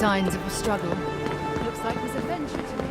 signs of a struggle. Looks like there's adventure to me.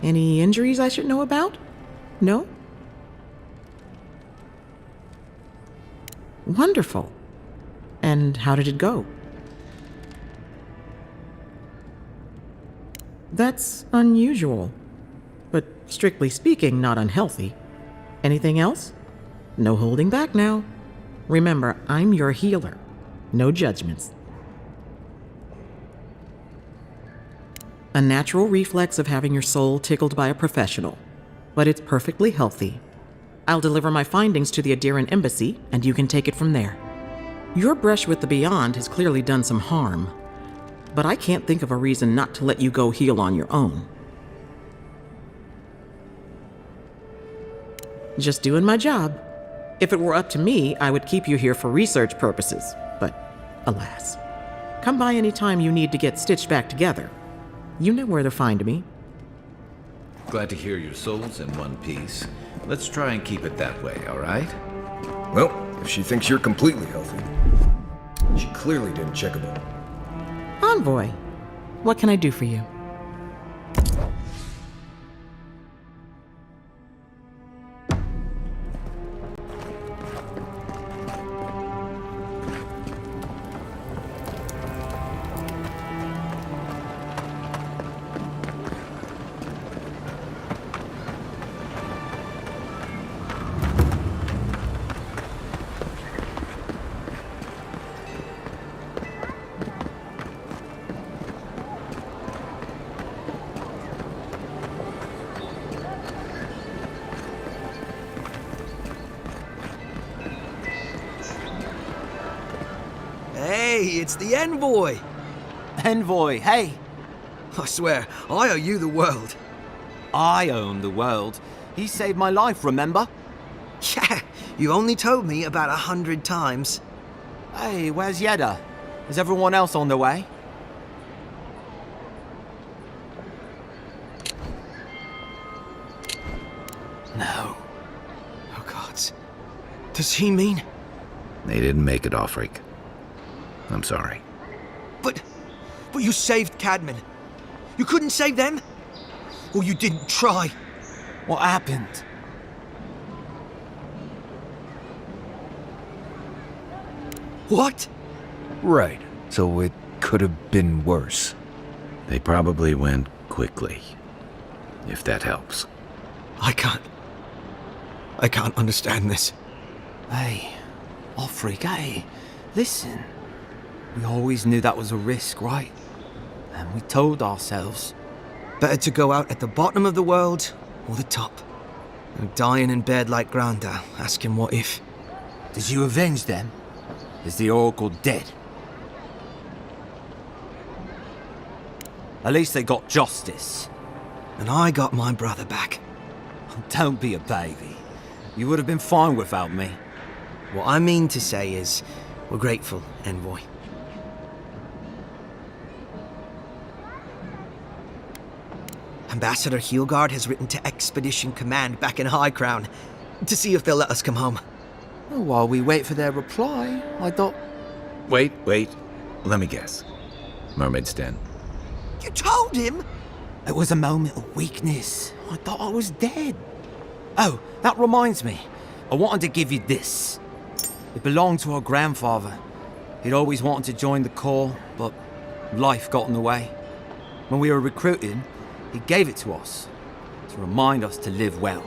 Any injuries I should know about? No? Wonderful. And how did it go? That's unusual, but strictly speaking, not unhealthy. Anything else? No holding back now. Remember, I'm your healer. No judgments. A natural reflex of having your soul tickled by a professional, but it's perfectly healthy. I'll deliver my findings to the Adiran embassy, and you can take it from there. Your brush with the Beyond has clearly done some harm, but I can't think of a reason not to let you go heal on your own. Just doing my job. If it were up to me, I would keep you here for research purposes, but alas. Come by any time you need to get stitched back together. You know where to find me. Glad to hear your soul's in one piece. Let's try and keep it that way, all right? Well, if she thinks you're completely healthy, she clearly didn't check a book. Envoy, what can I do for you? Hey, it's the envoy! Envoy, hey! I swear, I owe you the world. I own the world. He saved my life, remember? Yeah, you only told me about 100 times. Hey, where's Yeda? Is everyone else on their way? No. Oh, God. Does he mean... They didn't make it, Offric. I'm sorry. But you saved Cadman. You couldn't save them? Or you didn't try? What happened? What? Right. So it could have been worse. They probably went quickly, if that helps. I can't understand this. Hey, Offric, hey, listen. We always knew that was a risk, right? And we told ourselves. Better to go out at the bottom of the world or the top. And dying in bed like Granda, asking what if. Did you avenge them? Is the Oracle dead? At least they got justice. And I got my brother back. Don't be a baby. You would have been fine without me. What I mean to say is, we're grateful, Envoy. Ambassador Heelguard has written to Expedition Command back in High Crown to see if they'll let us come home. Well, while we wait for their reply, I thought... Wait. Let me guess. Mermaid's Den. You told him? It was a moment of weakness. I thought I was dead. Oh, that reminds me. I wanted to give you this. It belonged to our grandfather. He'd always wanted to join the Corps, but life got in the way. When we were recruiting, he gave it to us to remind us to live well.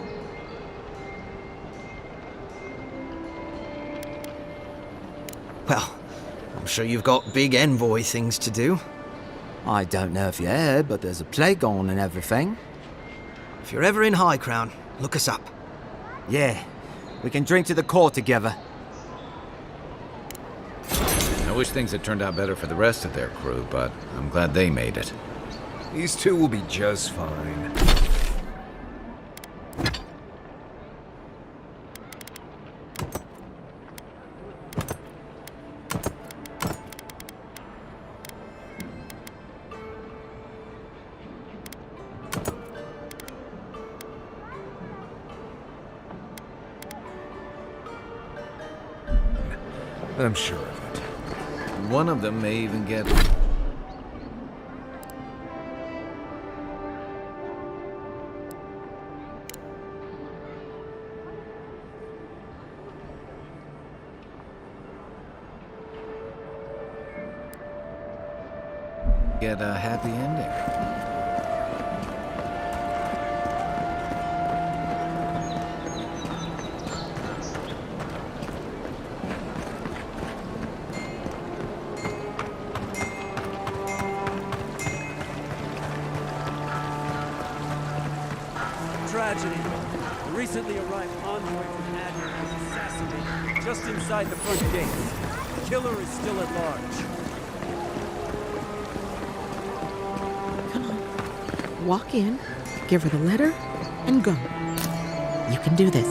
Well, I'm sure you've got big Envoy things to do. I don't know if you heard, but there's a plague on and everything. If you're ever in High Crown, look us up. Yeah, we can drink to the core together. I wish things had turned out better for the rest of their crew, but I'm glad they made it. These two will be just fine. I'm sure of it. One of them may even get... get a happy ending. Tragedy. The recently arrived envoy from Admiral was assassinated just inside the front gate. The killer is still at large. Come on. Walk in, give her the letter, and go. You can do this.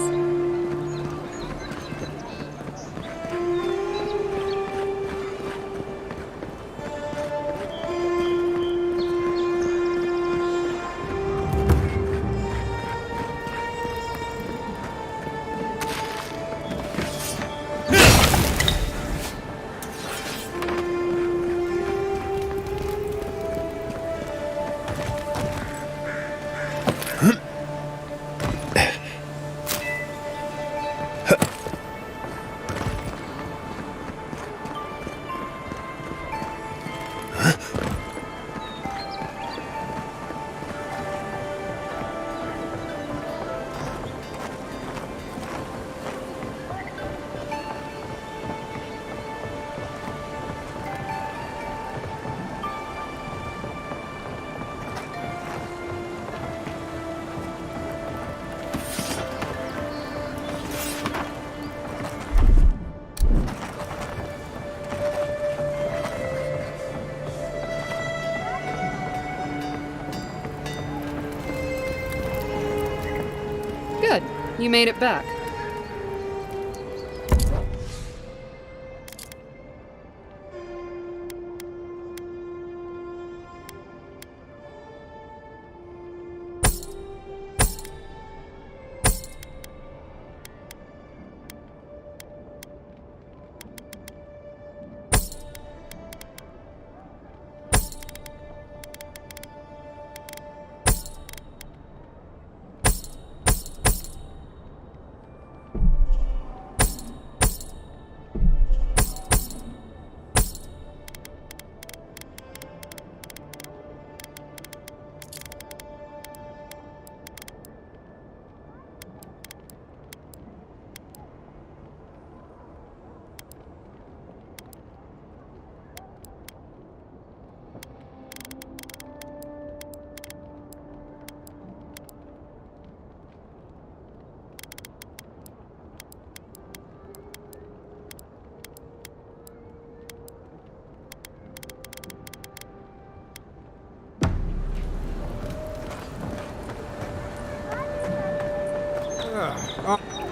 Good. You made it back.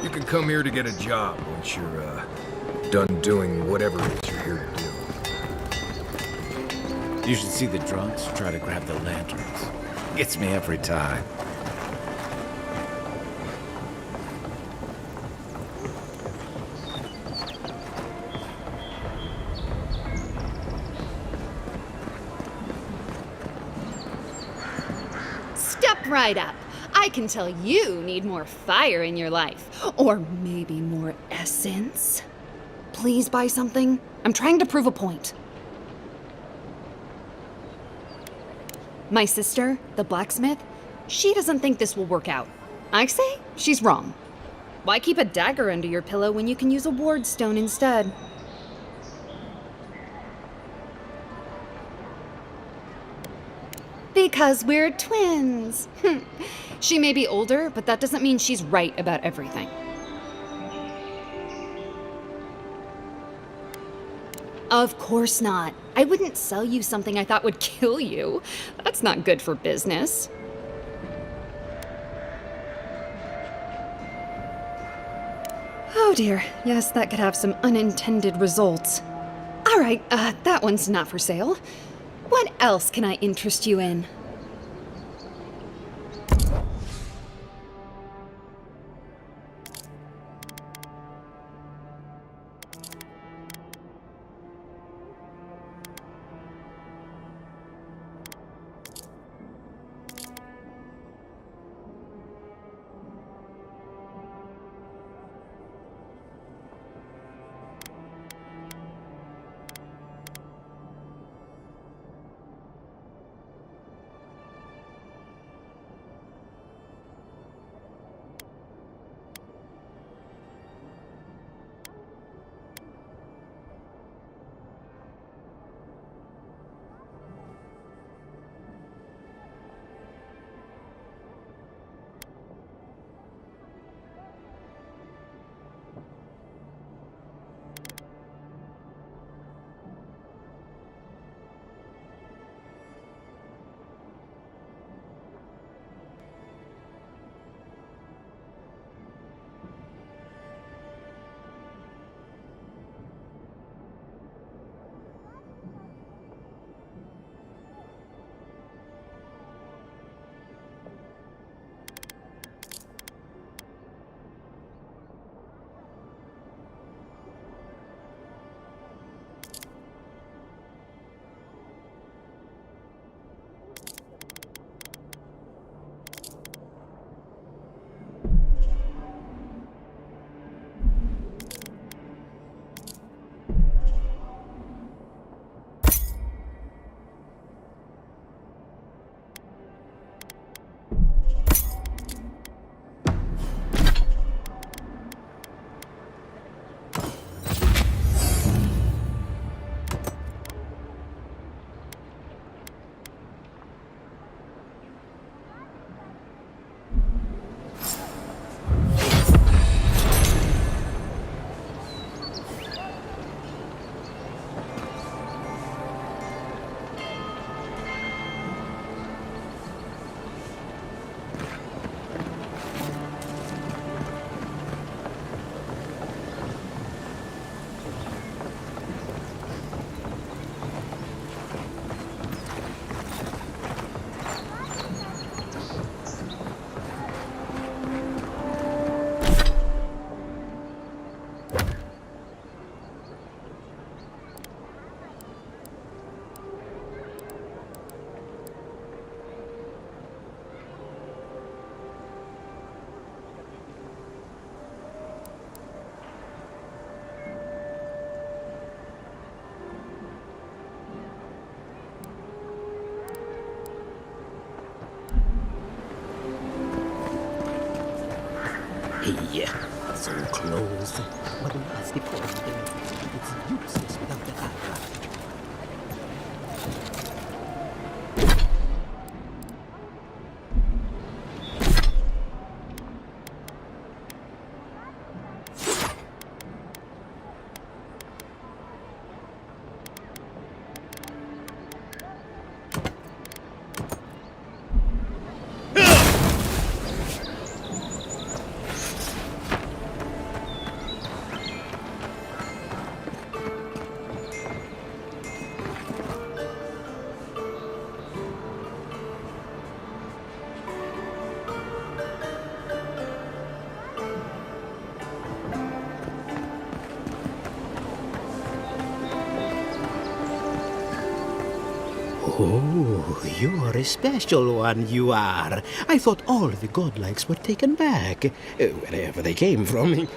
You can come here to get a job once you're, done doing whatever it is you're here to do. You should see the drunks try to grab the lanterns. Gets me every time. Step right up. I can tell you need more fire in your life. Or maybe more essence. Please buy something. I'm trying to prove a point. My sister, the blacksmith, she doesn't think this will work out. I say she's wrong. Why keep a dagger under your pillow when you can use a ward stone instead? Because we're twins. She may be older, but that doesn't mean she's right about everything. Of course not. I wouldn't sell you something I thought would kill you. That's not good for business. Oh dear, yes, that could have some unintended results. All right, that one's not for sale. What else can I interest you in? Hey, so close. What was the point? It's useless without the camera. Oh, you're a special one, you are. I thought all the godlikes were taken back, wherever they came from.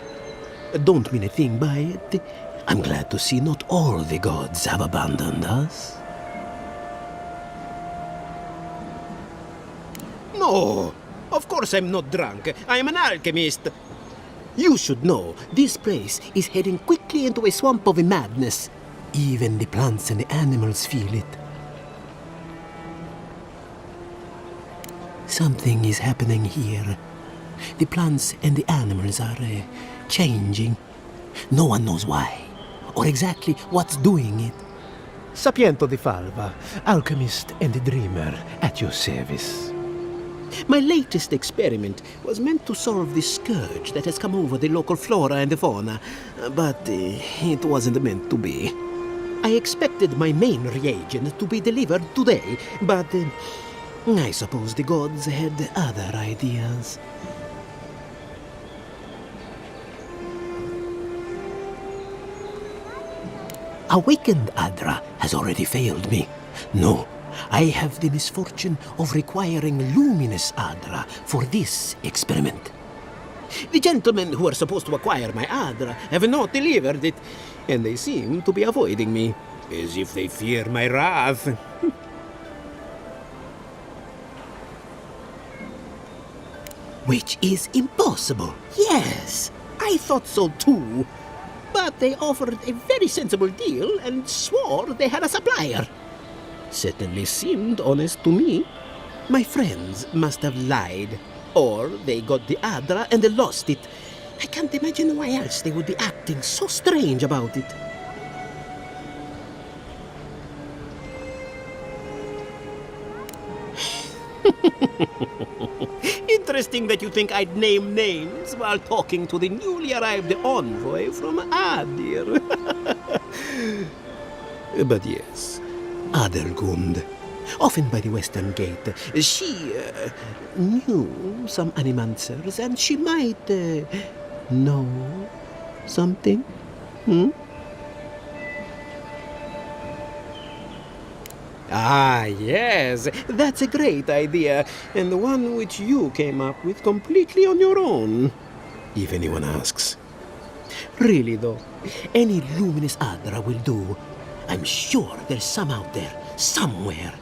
Don't mean a thing by it. I'm glad to see not all the gods have abandoned us. No, of course I'm not drunk. I'm an alchemist. You should know, this place is heading quickly into a swamp of madness. Even the plants and the animals feel it. Something is happening here. The plants and the animals are changing. No one knows why, or exactly what's doing it. Sapiento di Falva, alchemist and dreamer, at your service. My latest experiment was meant to solve the scourge that has come over the local flora and fauna, but it wasn't meant to be. I expected my main reagent to be delivered today, but I suppose the gods had other ideas. Awakened Adra has already failed me. No, I have the misfortune of requiring luminous Adra for this experiment. The gentlemen who are supposed to acquire my Adra have not delivered it, and they seem to be avoiding me, as if they fear my wrath. Which is impossible. Yes, I thought so too. But they offered a very sensible deal and swore they had a supplier. Certainly seemed honest to me. My friends must have lied. Or they got the Adra and they lost it. I can't imagine why else they would be acting so strange about it. Interesting that you think I'd name names while talking to the newly arrived envoy from Adir. But yes, Adelgund, often by the Western Gate, she knew some animancers and she might know something. Ah, yes, that's a great idea, and one which you came up with completely on your own, if anyone asks. Really, though, any luminous Adra will do. I'm sure there's some out there, somewhere.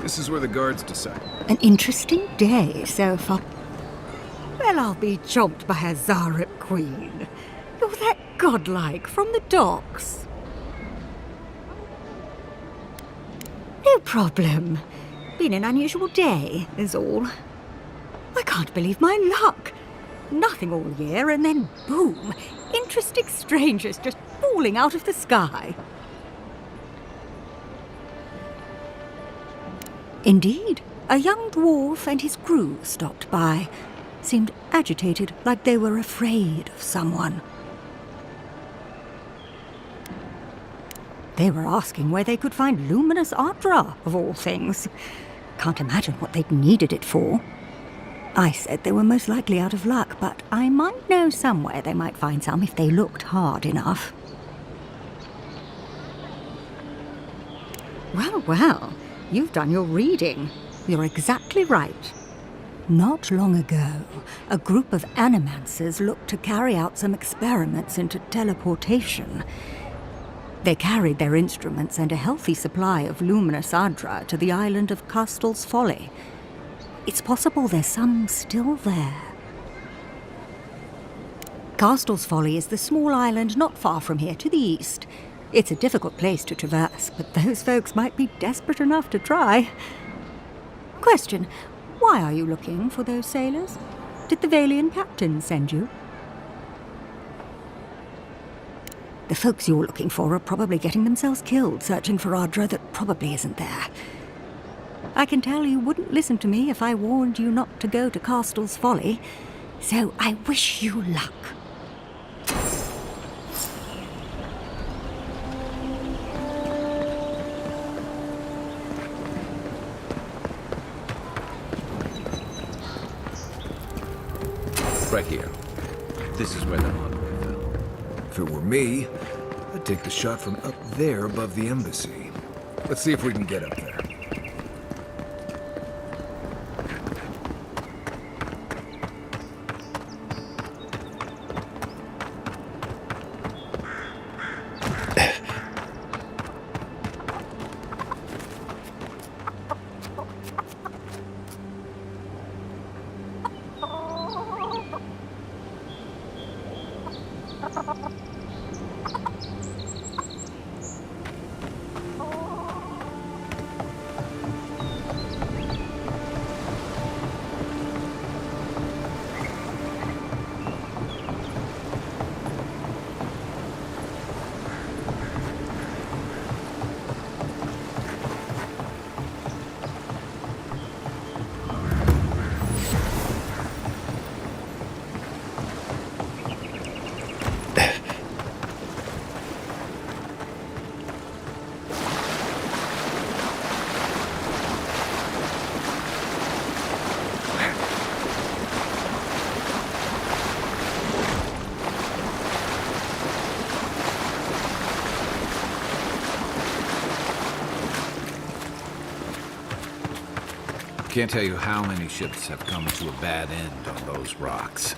This is where the guards decide. An interesting day so far. Well, I'll be chomped by a Zarep queen. You're that godlike from the docks. No problem. Been an unusual day, is all. I can't believe my luck. Nothing all year, and then boom, interesting strangers just falling out of the sky. Indeed, a young dwarf and his crew stopped by. Seemed agitated, like they were afraid of someone. They were asking where they could find luminous Ardra, of all things. Can't imagine what they'd needed it for. I said they were most likely out of luck, but I might know somewhere they might find some if they looked hard enough. Well, well, you've done your reading. You're exactly right. Not long ago, a group of animancers looked to carry out some experiments into teleportation. They carried their instruments and a healthy supply of luminous Ardra to the island of Castel's Folly. It's possible there's some still there. Castel's Folly is the small island not far from here to the east. It's a difficult place to traverse, but those folks might be desperate enough to try. Question, why are you looking for those sailors? Did the Valian captain send you? The folks you're looking for are probably getting themselves killed searching for Ardra that probably isn't there. I can tell you wouldn't listen to me if I warned you not to go to Castel's Folly, so I wish you luck. Right here. This is where the envoy fell. If it were me, I'd take the shot from up there above the embassy. Let's see if we can get up there. Can't tell you how many ships have come to a bad end on those rocks.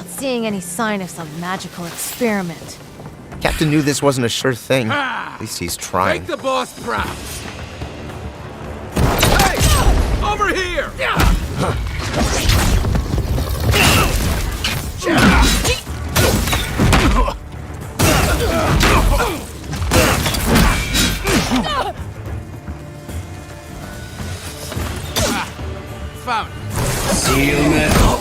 Seeing any sign of some magical experiment. Captain knew this wasn't a sure thing. At least he's trying. Make the boss proud! Hey! Over here! Found it. Seal metal.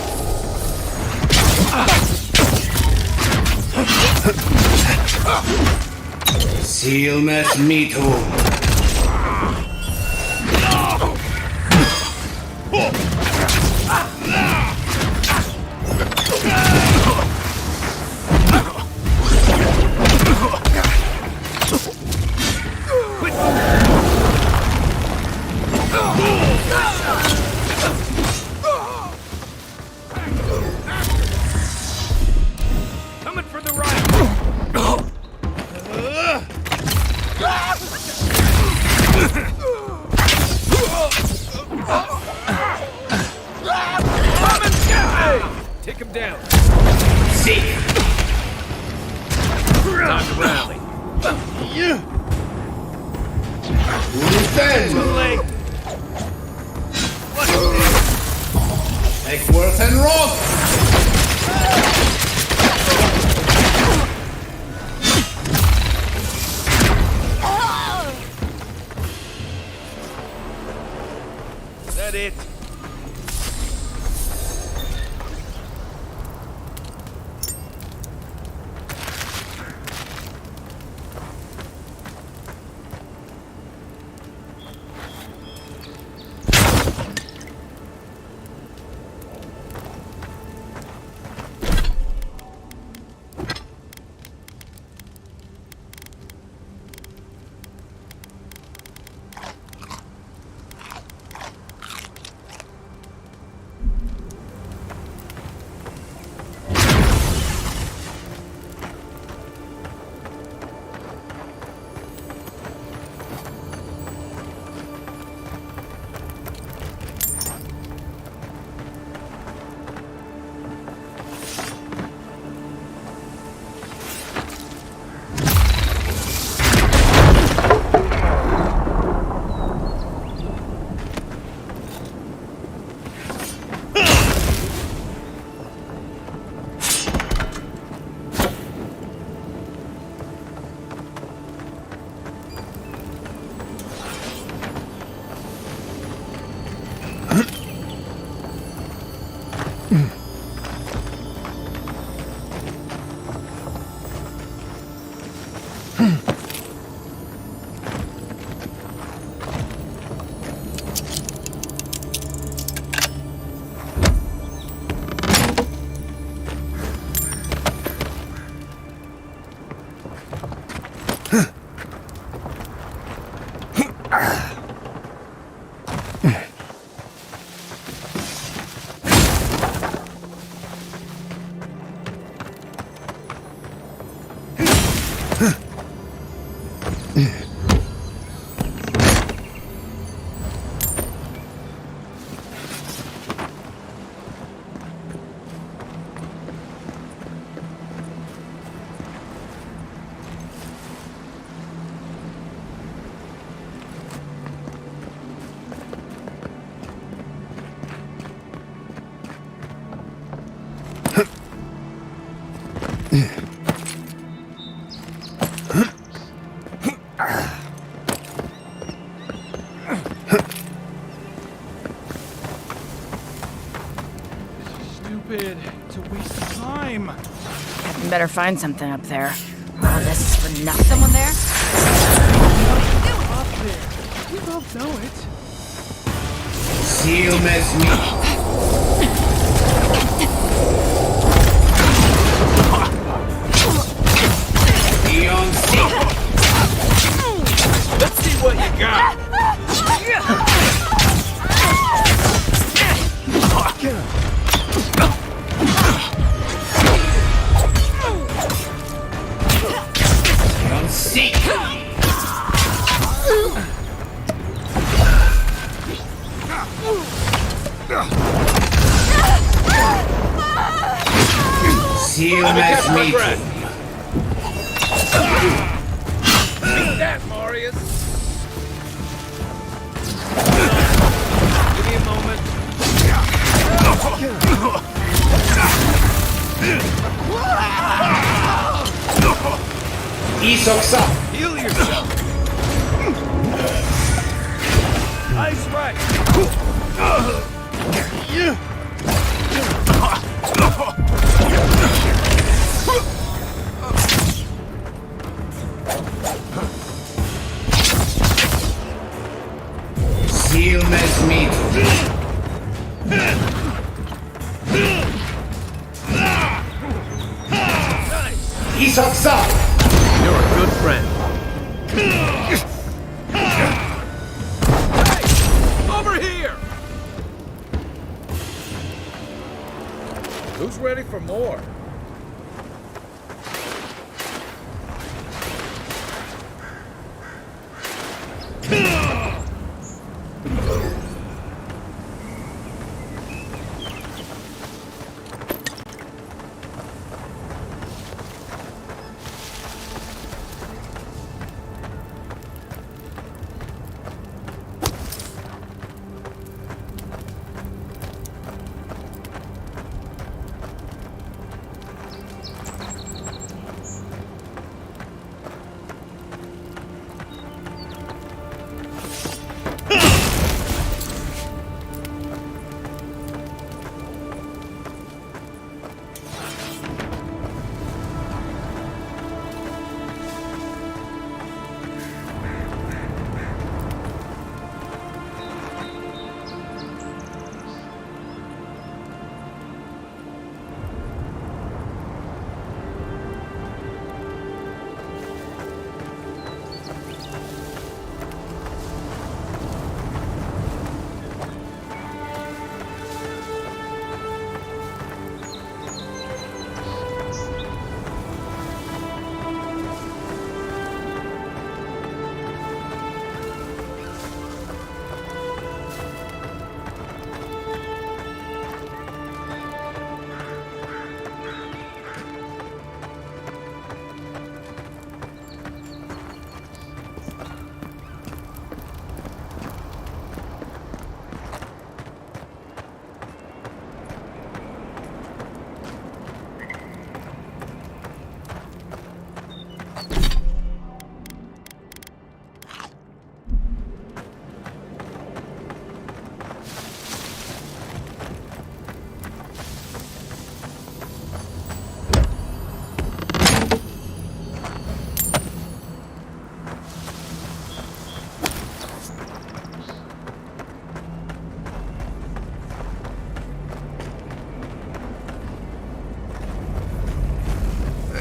Seal met me too. Coming for the right. Take him down. See. Time to rally. Too late. Make worth and rock. Is that it? Stupid. It's a waste of time. You better find something up there. All this is for nothing. Someone there? Up there. You both know it. Seal as me. Beyond sea. Let's see what you got. Beyond sea. Seal as me. Take that, Marius. Give me a moment. Isoksa. Heal yourself. Ice right. Seal as meat. Isoksa. You're a good friend. Who's ready for more?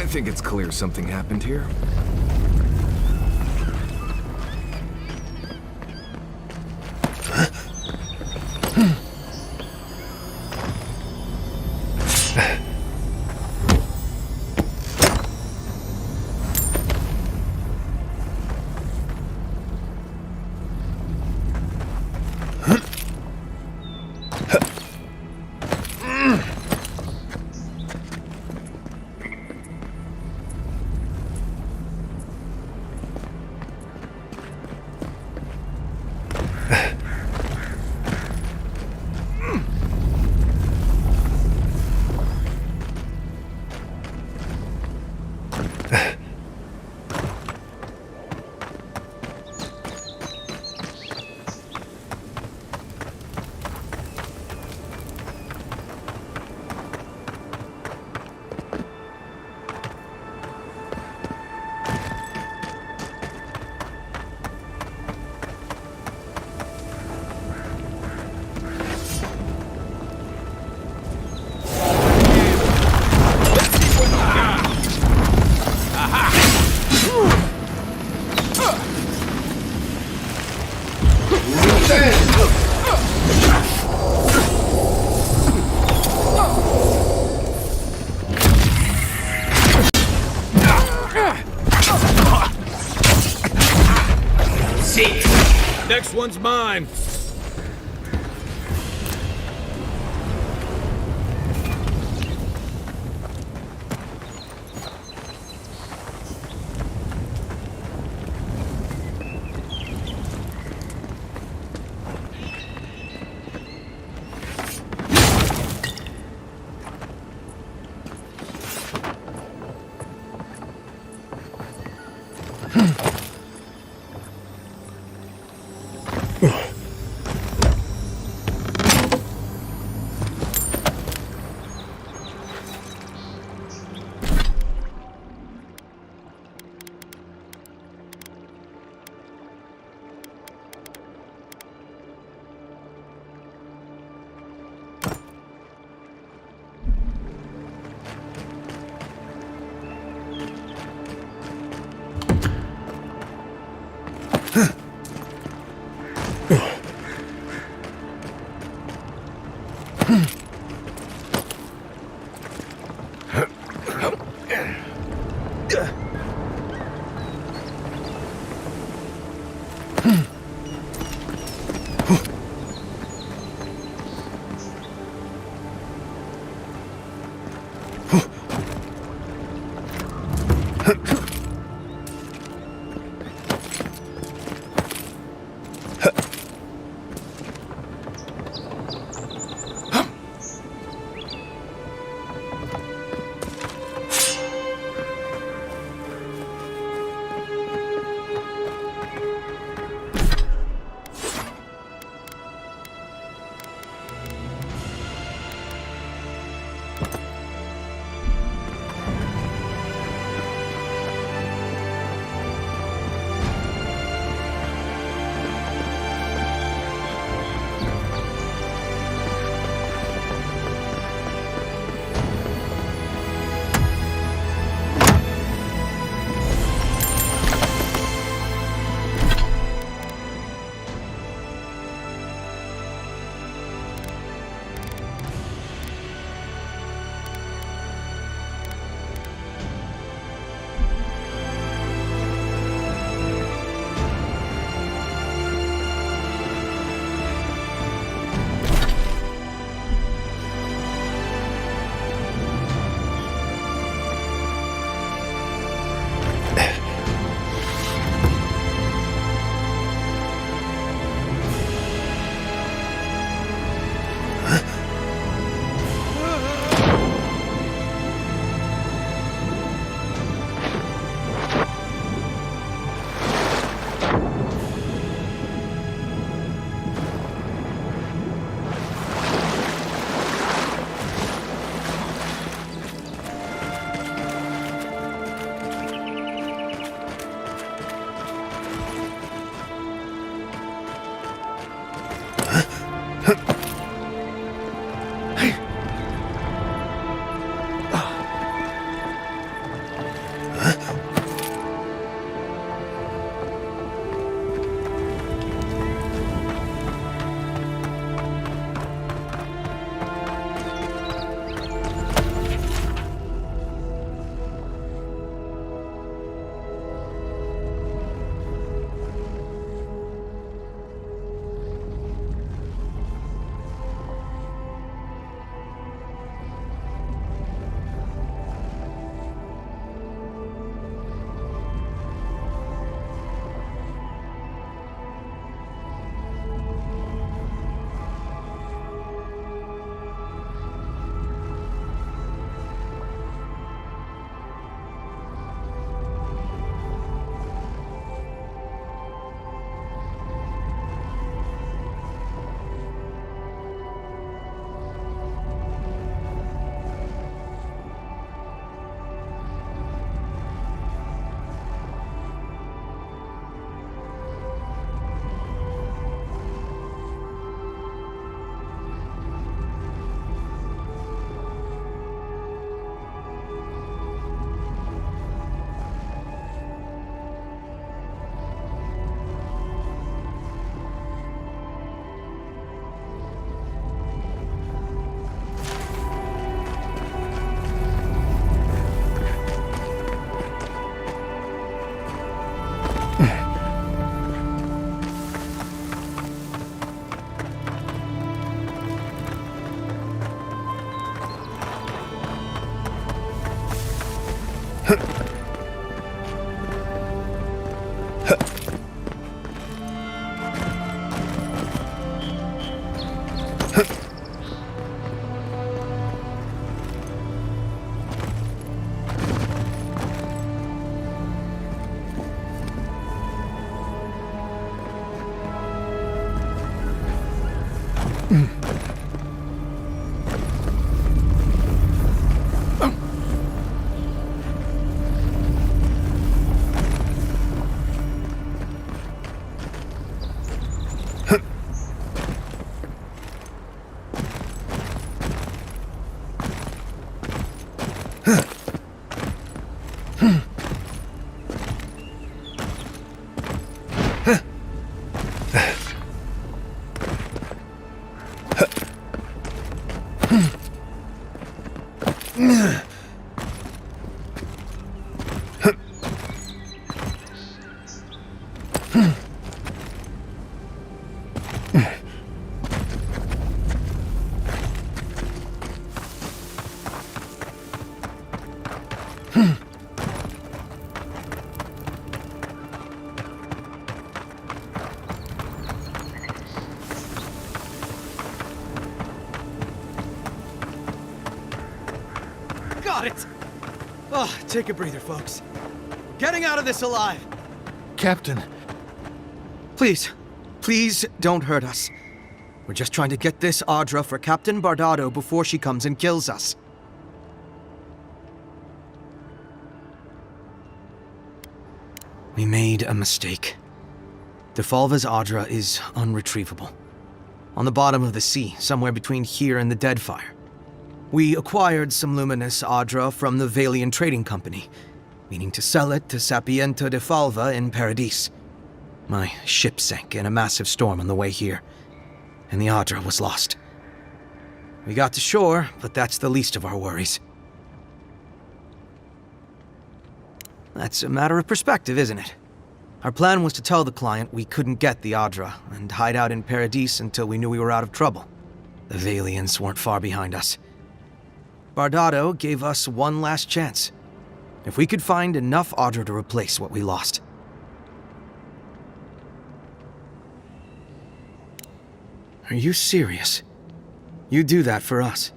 I think it's clear something happened here. Next one's mine. Got it! Oh, take a breather, folks. We're getting out of this alive. Captain. Please, please don't hurt us. We're just trying to get this Audra for Captain Bardado before she comes and kills us. We made a mistake. Defalva's Audra is unretrievable. On the bottom of the sea, somewhere between here and the Deadfire. We acquired some luminous Audra from the Valian Trading Company, meaning to sell it to Sapiento de Falva in Paradis. My ship sank in a massive storm on the way here, and the Audra was lost. We got to shore, but that's the least of our worries. That's a matter of perspective, isn't it? Our plan was to tell the client we couldn't get the Audra and hide out in Paradis until we knew we were out of trouble. The Valians weren't far behind us. Bardado gave us one last chance. If we could find enough Audra to replace what we lost. Are you serious? You do that for us?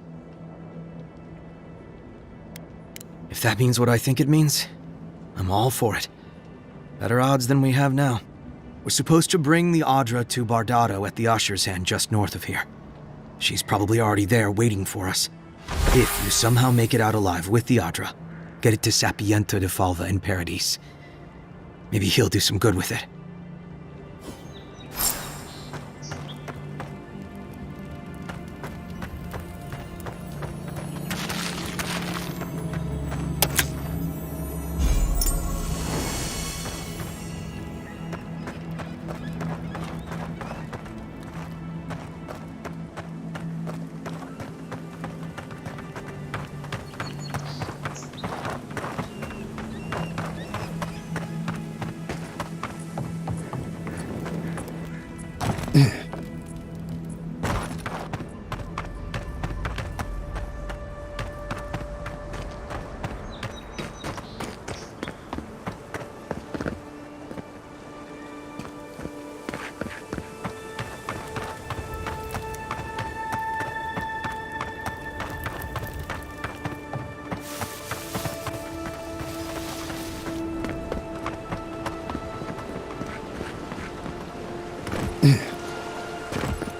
If that means what I think it means, I'm all for it. Better odds than we have now. We're supposed to bring the Audra to Bardado at the Usher's Hand just north of here. She's probably already there waiting for us. If you somehow make it out alive with the Audra, get it to Sapiento de Falva in Paradis. Maybe he'll do some good with it.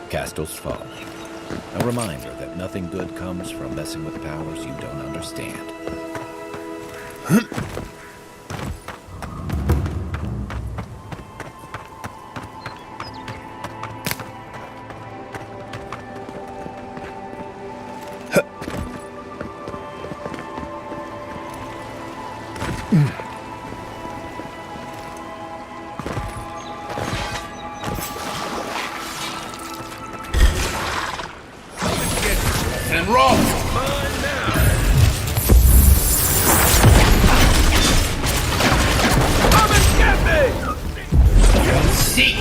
Castle's Fall. A reminder that nothing good comes from messing with powers you don't understand. And roll! Come and get me! You'll see!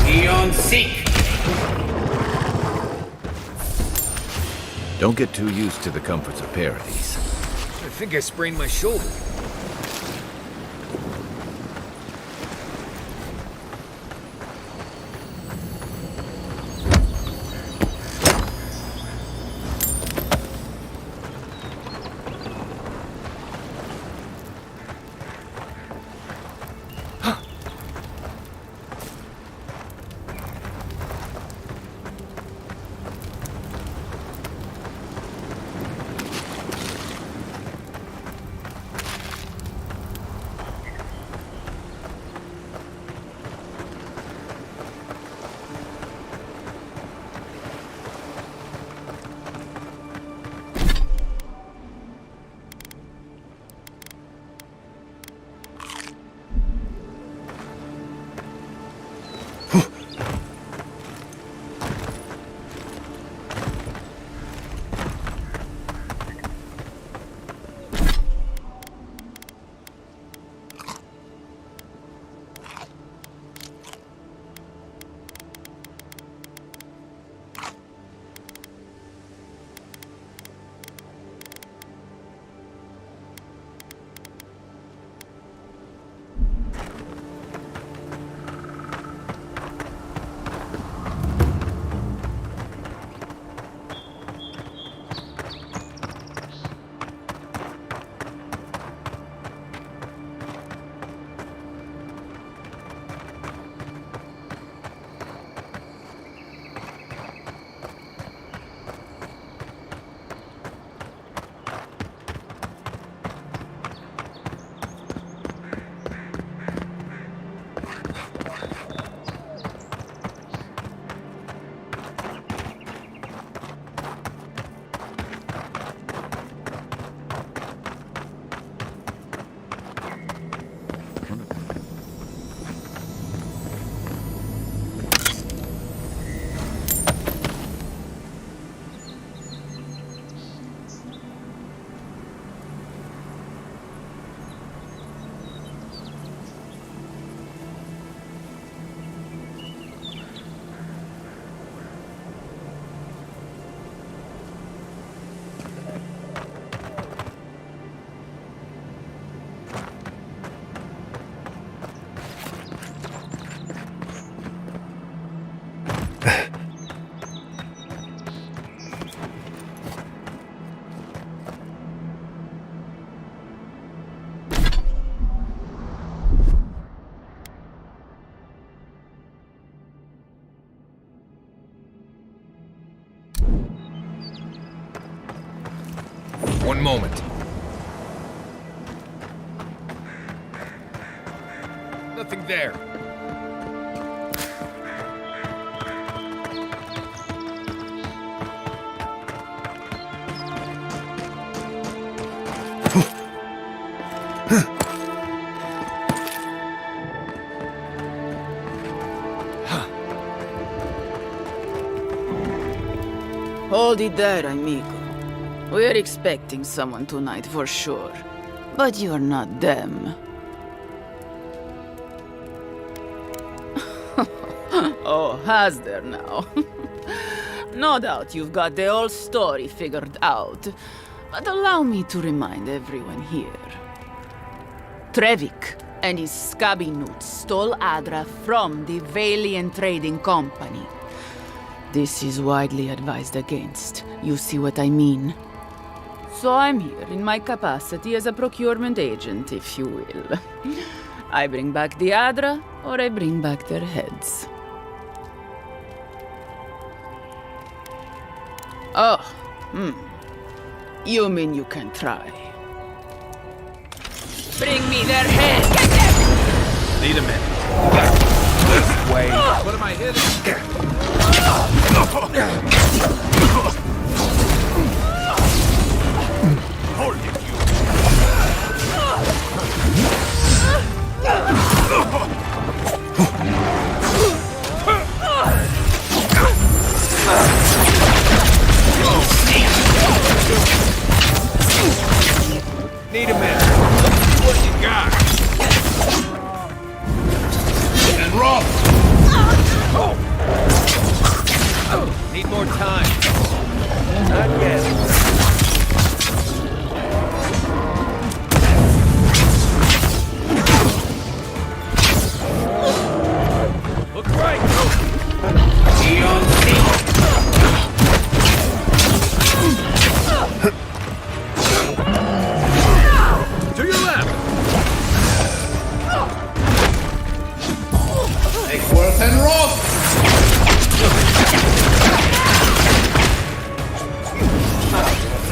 Eon seek! Don't get too used to the comforts of Paradis. I think I sprained my shoulder. One moment. Nothing there. Hold it there, amigo. We're expecting someone tonight for sure. But you're not them. Oh, has there now? No doubt you've got the whole story figured out. But allow me to remind everyone here. Trevik and his scabby newts stole Adra from the Valiant Trading Company. This is widely advised against. You see what I mean? So I'm here in my capacity as a procurement agent, if you will. I bring back the Adra, or I bring back their heads. Oh, You mean you can try? Bring me their heads! Need a minute. This way. What am I hitting? Hold it, you. Need a minute. Let's see what you got. And roll. Need more time. Not yet. Look right. Beyond To your left. Take worth and roll.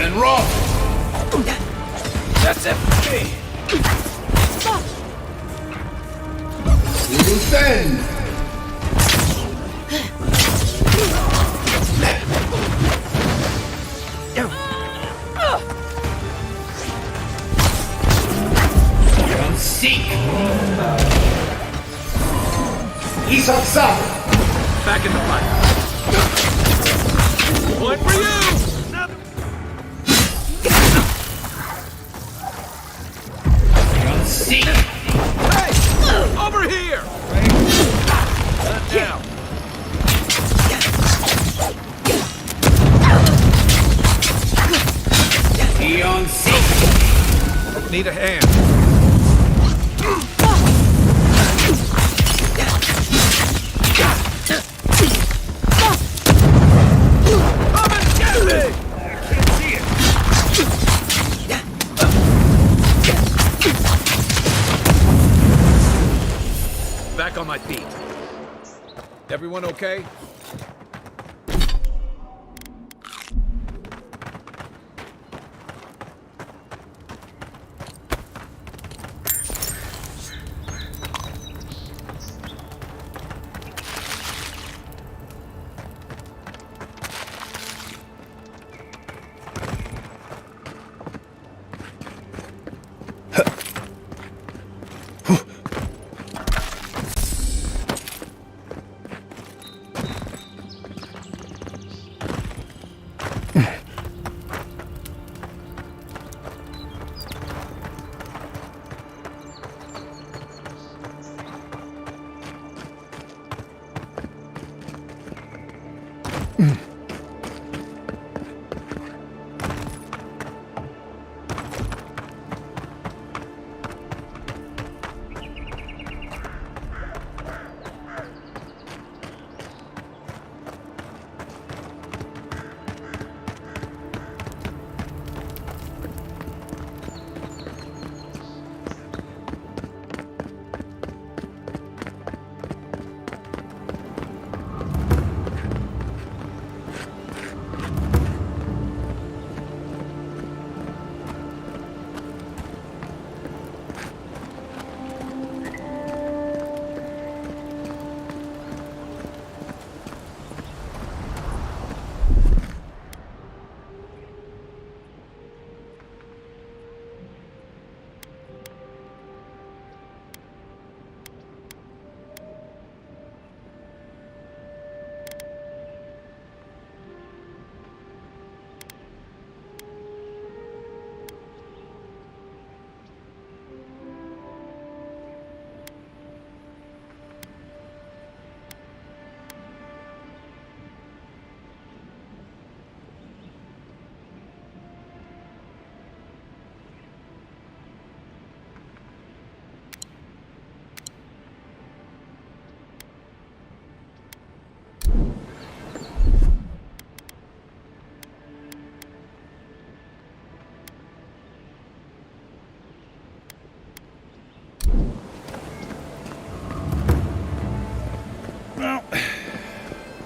And roll. That's it. Loose end. Beyond seek. He's outside. Back in the fight. One for you. Seek. Hey! Over here! Not now. Beyond seek. Need a hand. Come and get me! I can't see it. Back on my feet. Everyone okay?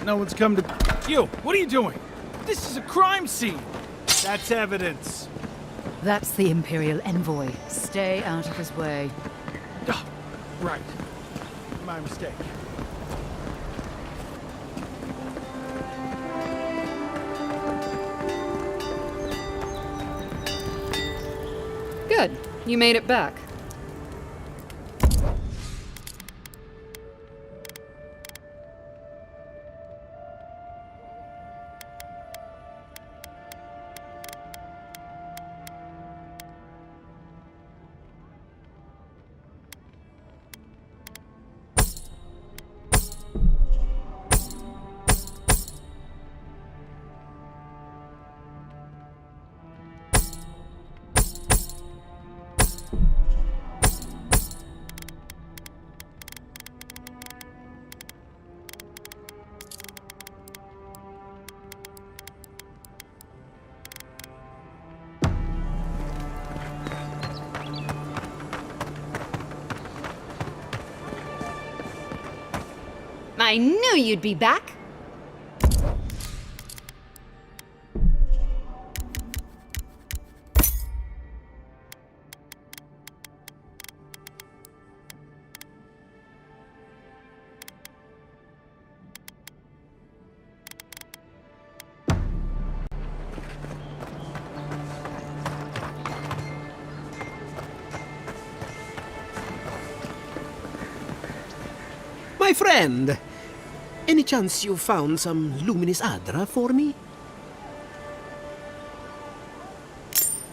no one's come to... You, what are you doing? This is a crime scene. That's evidence. That's the Imperial envoy. Stay out of his way. Oh, right. My mistake. Good. You made it back. I knew you'd be back. My friend, any chance you found some luminous Adra for me?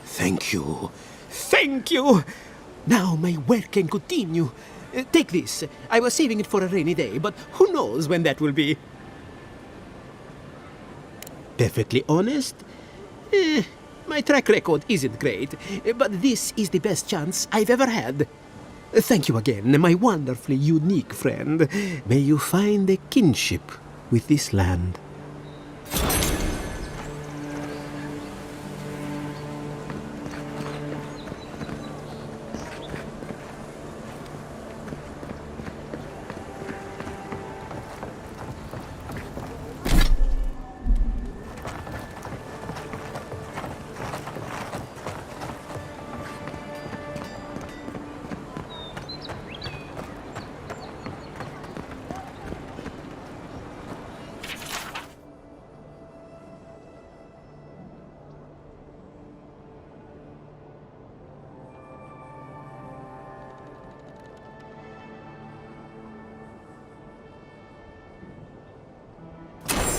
Thank you. Thank you! Now my work can continue. Take this. I was saving it for a rainy day, but who knows when that will be. Perfectly honest, my track record isn't great, but this is the best chance I've ever had. Thank you again, my wonderfully unique friend. May you find a kinship with this land.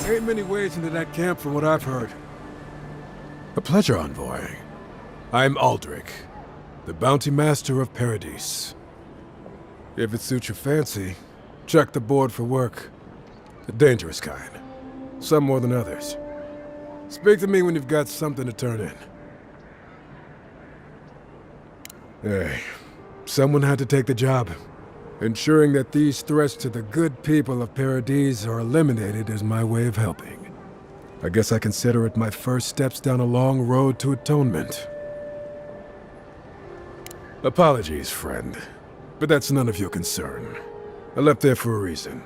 There ain't many ways into that camp from what I've heard. A pleasure, Envoy. I'm Aldrich, the bounty master of Paradise. If it suits your fancy, check the board for work. The dangerous kind. Some more than others. Speak to me when you've got something to turn in. Hey, someone had to take the job. Ensuring that these threats to the good people of Paradise are eliminated is my way of helping. I guess I consider it my first steps down a long road to atonement. Apologies, friend, but that's none of your concern. I left there for a reason,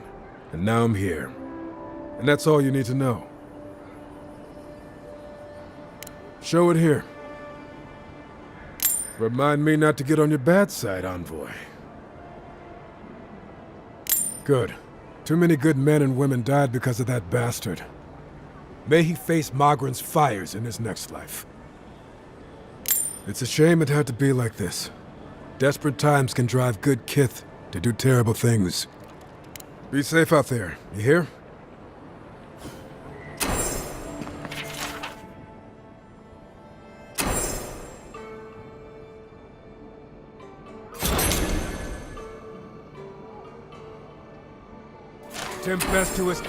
and now I'm here. And that's all you need to know. Show it here. Remind me not to get on your bad side, Envoy. Good. Too many good men and women died because of that bastard. May he face Magran's fires in his next life. It's a shame it had to be like this. Desperate times can drive good kith to do terrible things. Be safe out there, you hear? Tempestuous.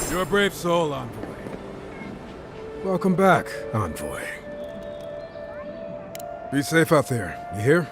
You're a brave soul, Envoy. Welcome back, Envoy. Be safe out there, you hear?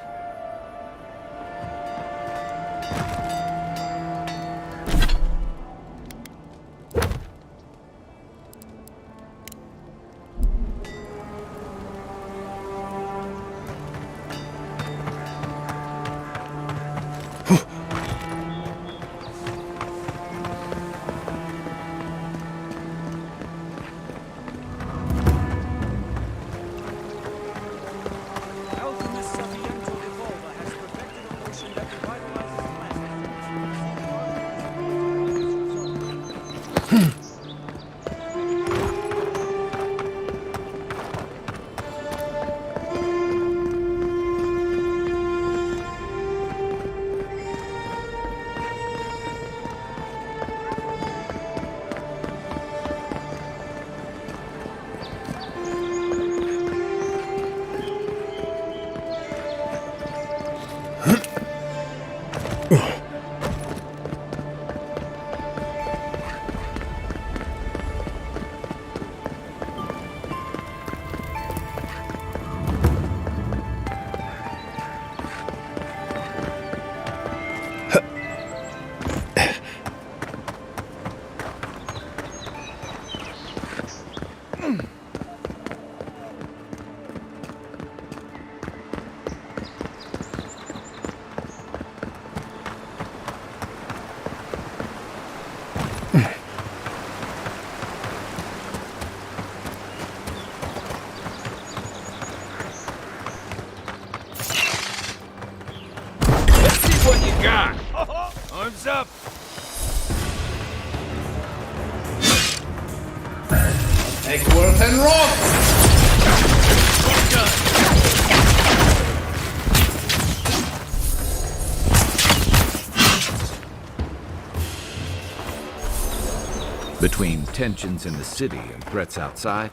Between tensions in the city and threats outside,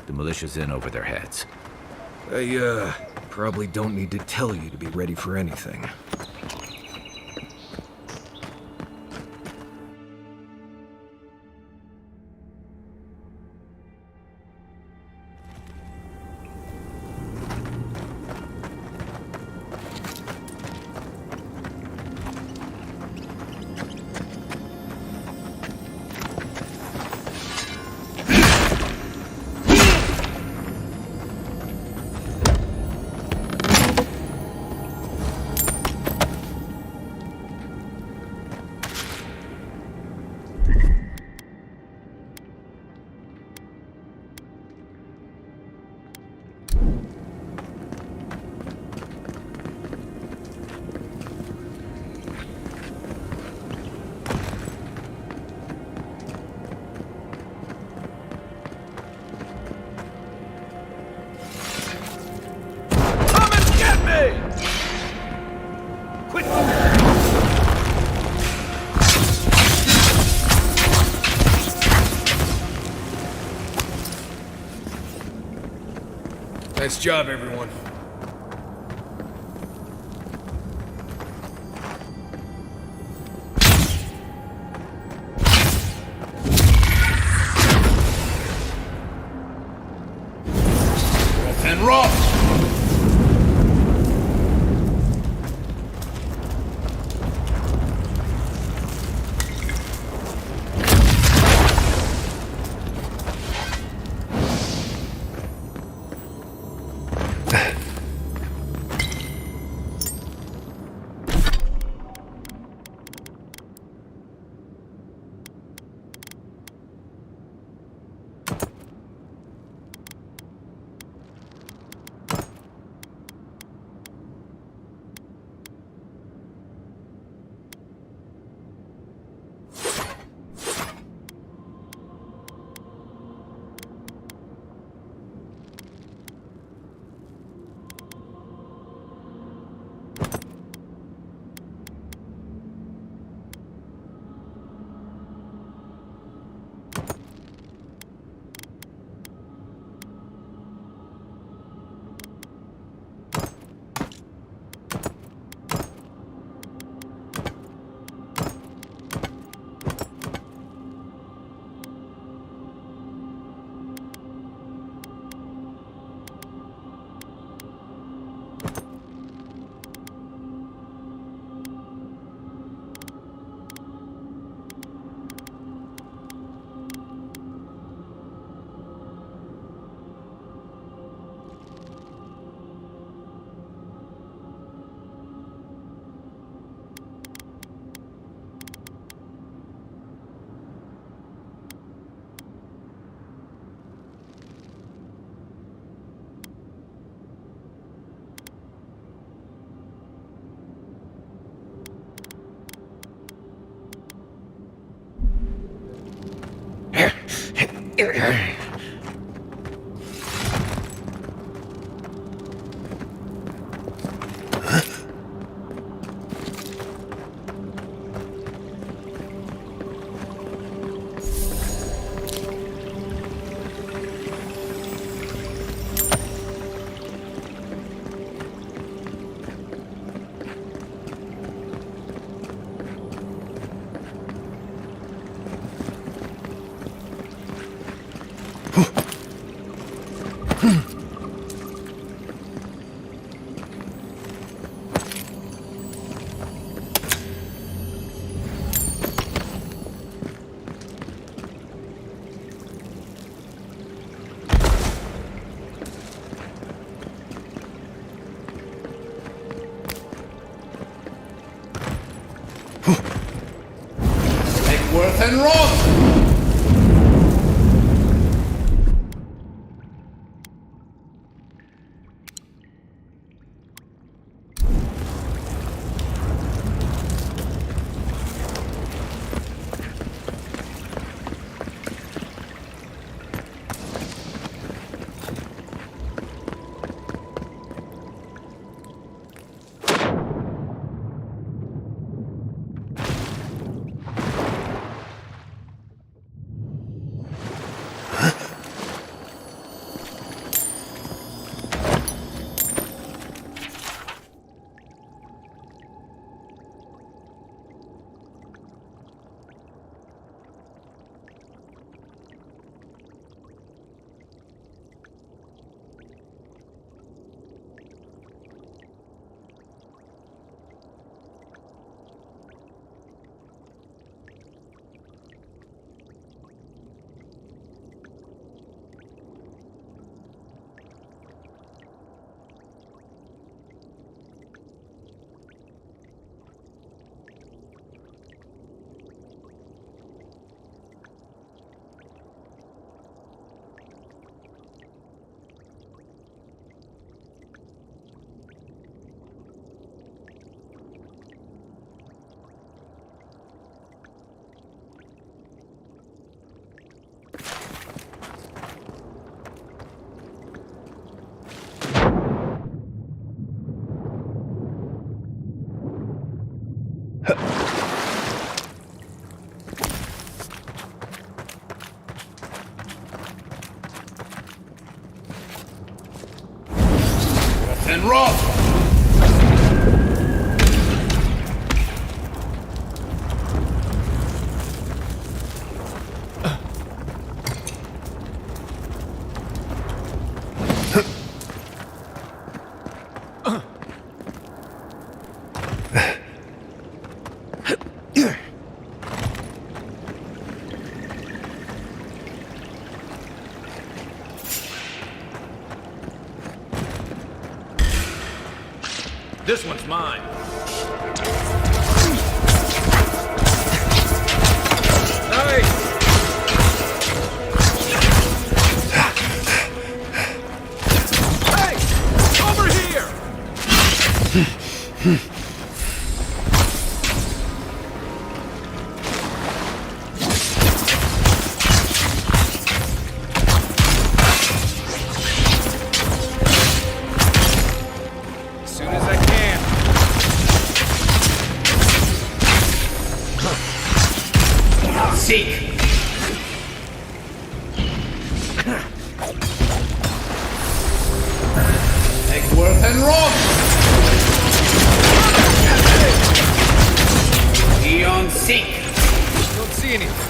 the militia's in over their heads. I, probably don't need to tell you to be ready for anything. Nice job, everyone. Rough and rough! Worth and Roth! Worth and rot! This one's mine. Nice! Hey! Over here! As soon as I can. Seek! Take worth and rot! Eon seek! Don't see anything.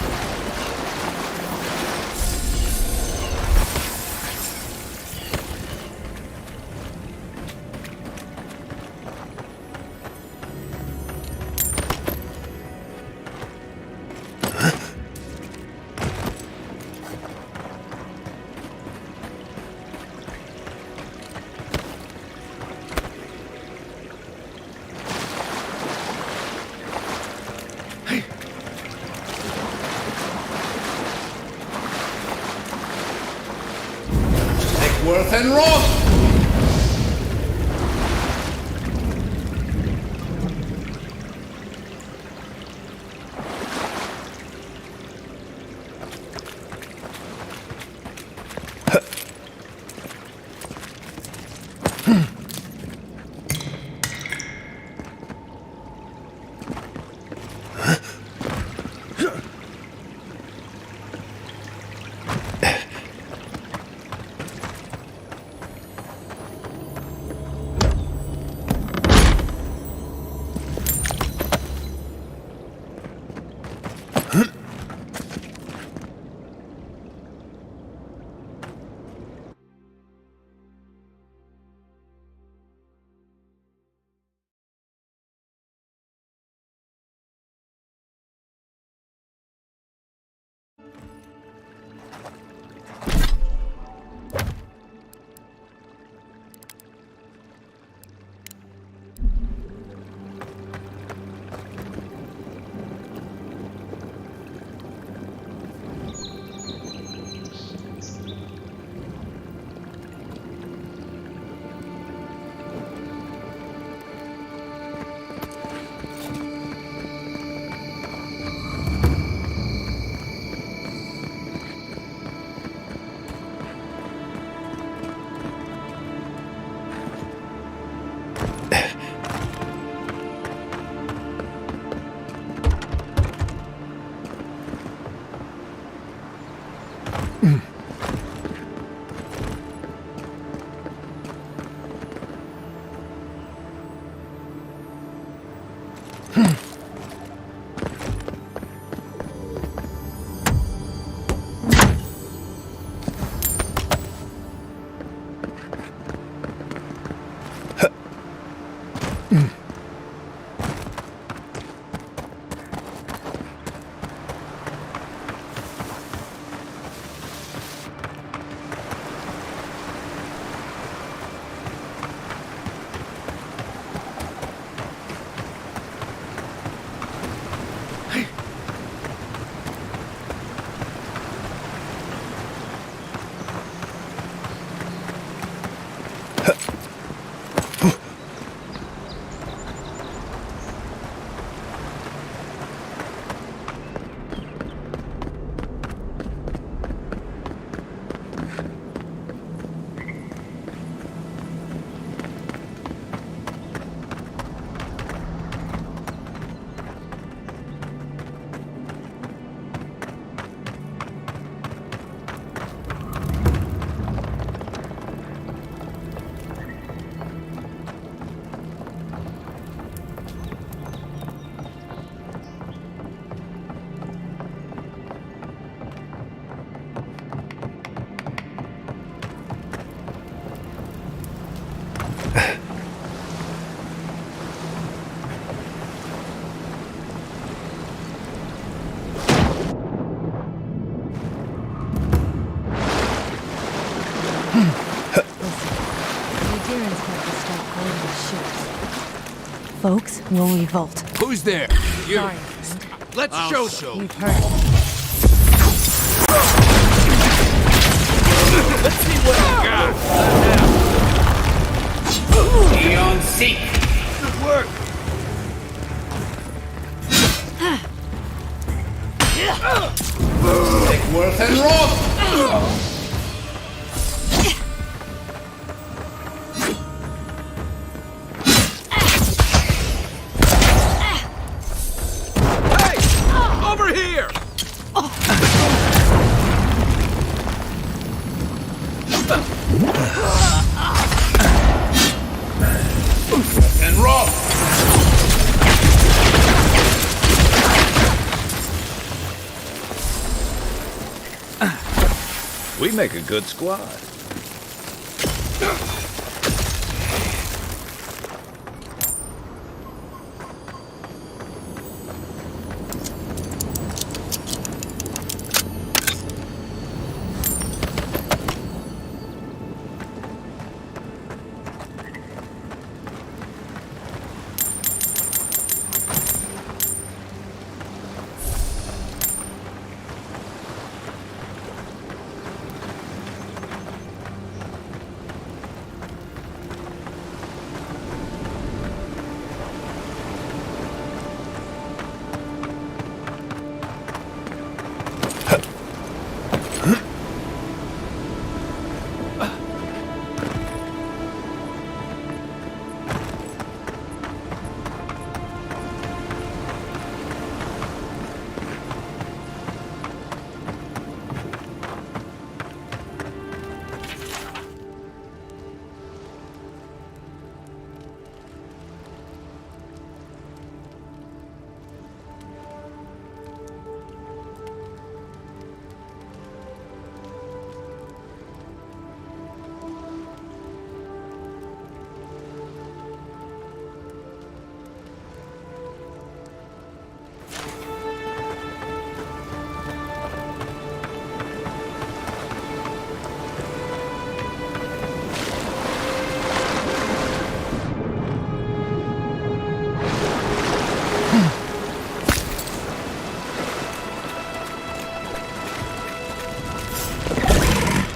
Take worth and rot! Tyrants have to start calling the ships. Folks will revolt. Who's there? You. Sorry. Let's show them. You've heard it. Let's see what you got. Eon Seek. Good work. Take worth and rob. Over here! And rob. We make a good squad.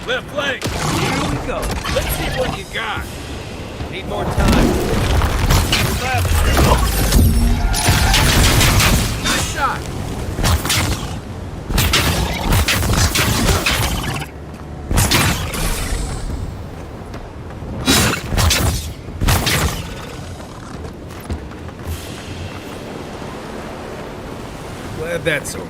Left flank. Here we go. Let's see what you got. Need more time. Left. Nice shot. Glad that's over.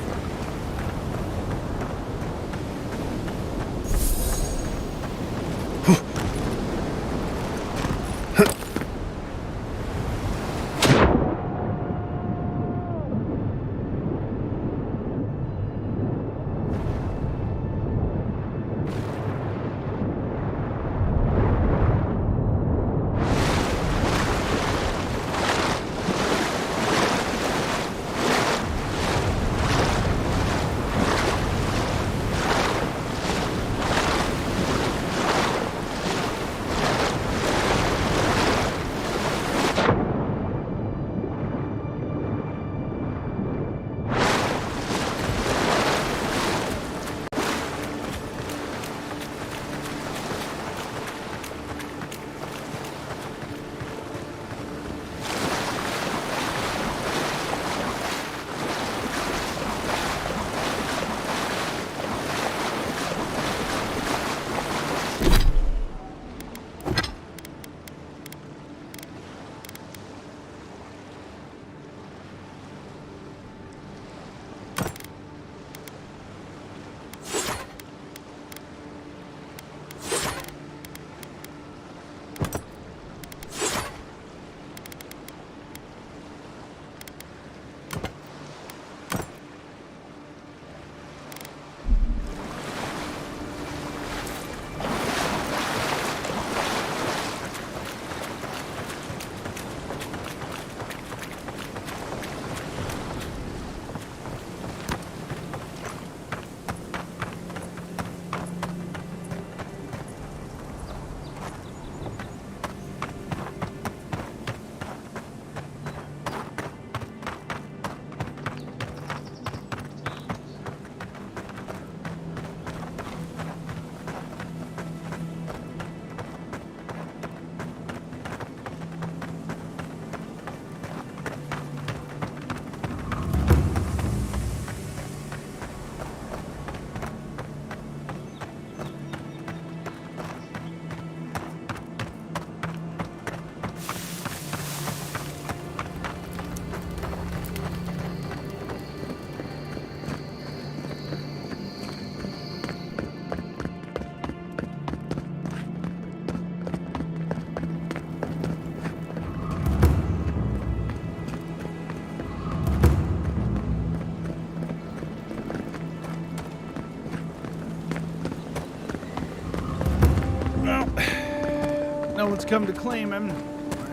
no one's come to claim him.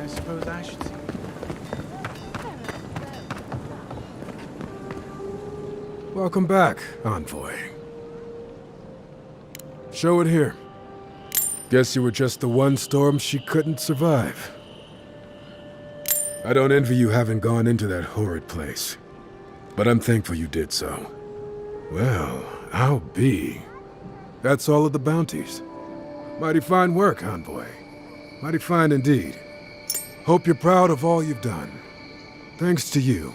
I suppose I should say. Welcome back, Envoy. Show it here. Guess you were just the one storm she couldn't survive. I don't envy you having gone into that horrid place, but I'm thankful you did so. Well, I'll be. That's all of the bounties. Mighty fine work, Envoy. Mighty fine indeed. Hope you're proud of all you've done. Thanks to you,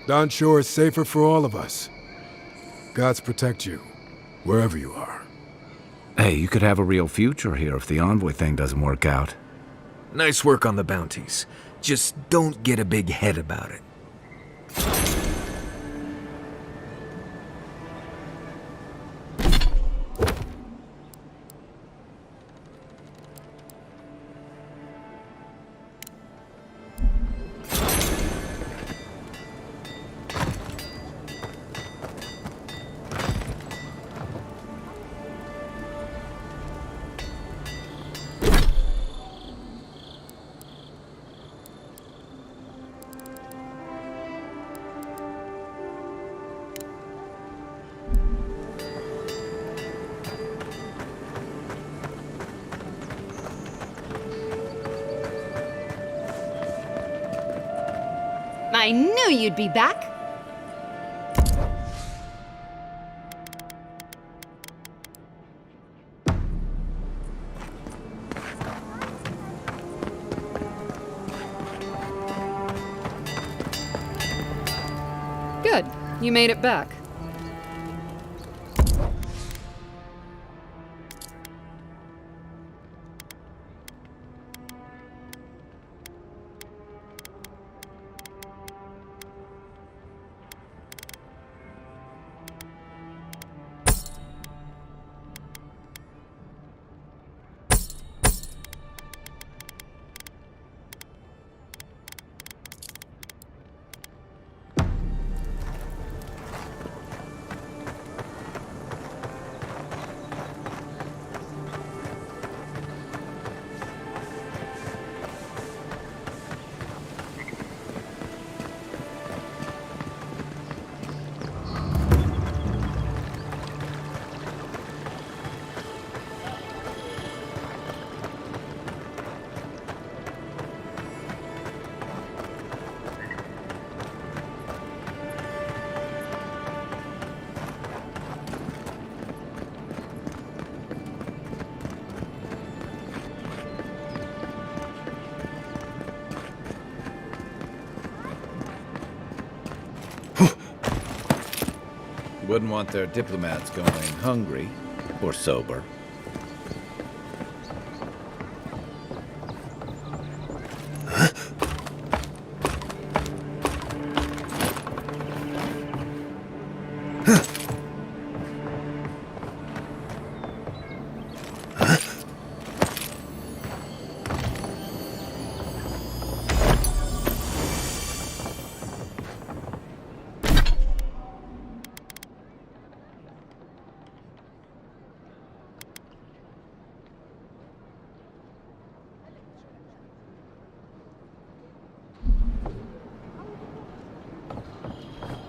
Don Shore is safer for all of us. Gods protect you, wherever you are. Hey, you could have a real future here if the Envoy thing doesn't work out. Nice work on the bounties. Just don't get a big head about it. I knew you'd be back. Good. You made it back. Wouldn't want their diplomats going hungry or sober.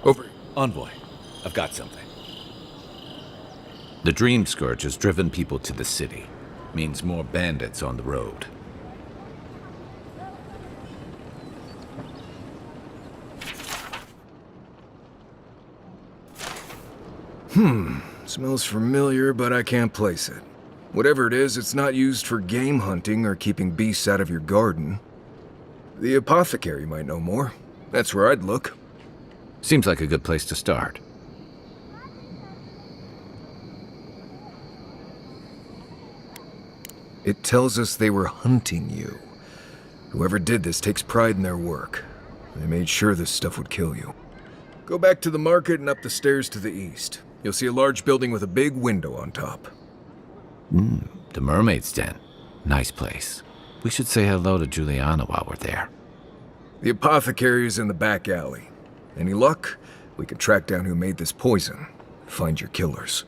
Over. Envoy, I've got something. The Dream Scourge has driven people to the city. Means more bandits on the road. Smells familiar, but I can't place it. Whatever it is, it's not used for game hunting or keeping beasts out of your garden. The apothecary might know more. That's where I'd look. Seems like a good place to start. It tells us they were hunting you. Whoever did this takes pride in their work. They made sure this stuff would kill you. Go back to the market and up the stairs to the east. You'll see a large building with a big window on top. The Mermaid's Den. Nice place. We should say hello to Juliana while we're there. The apothecary is in the back alley. Any luck? We can track down who made this poison. Find your killers.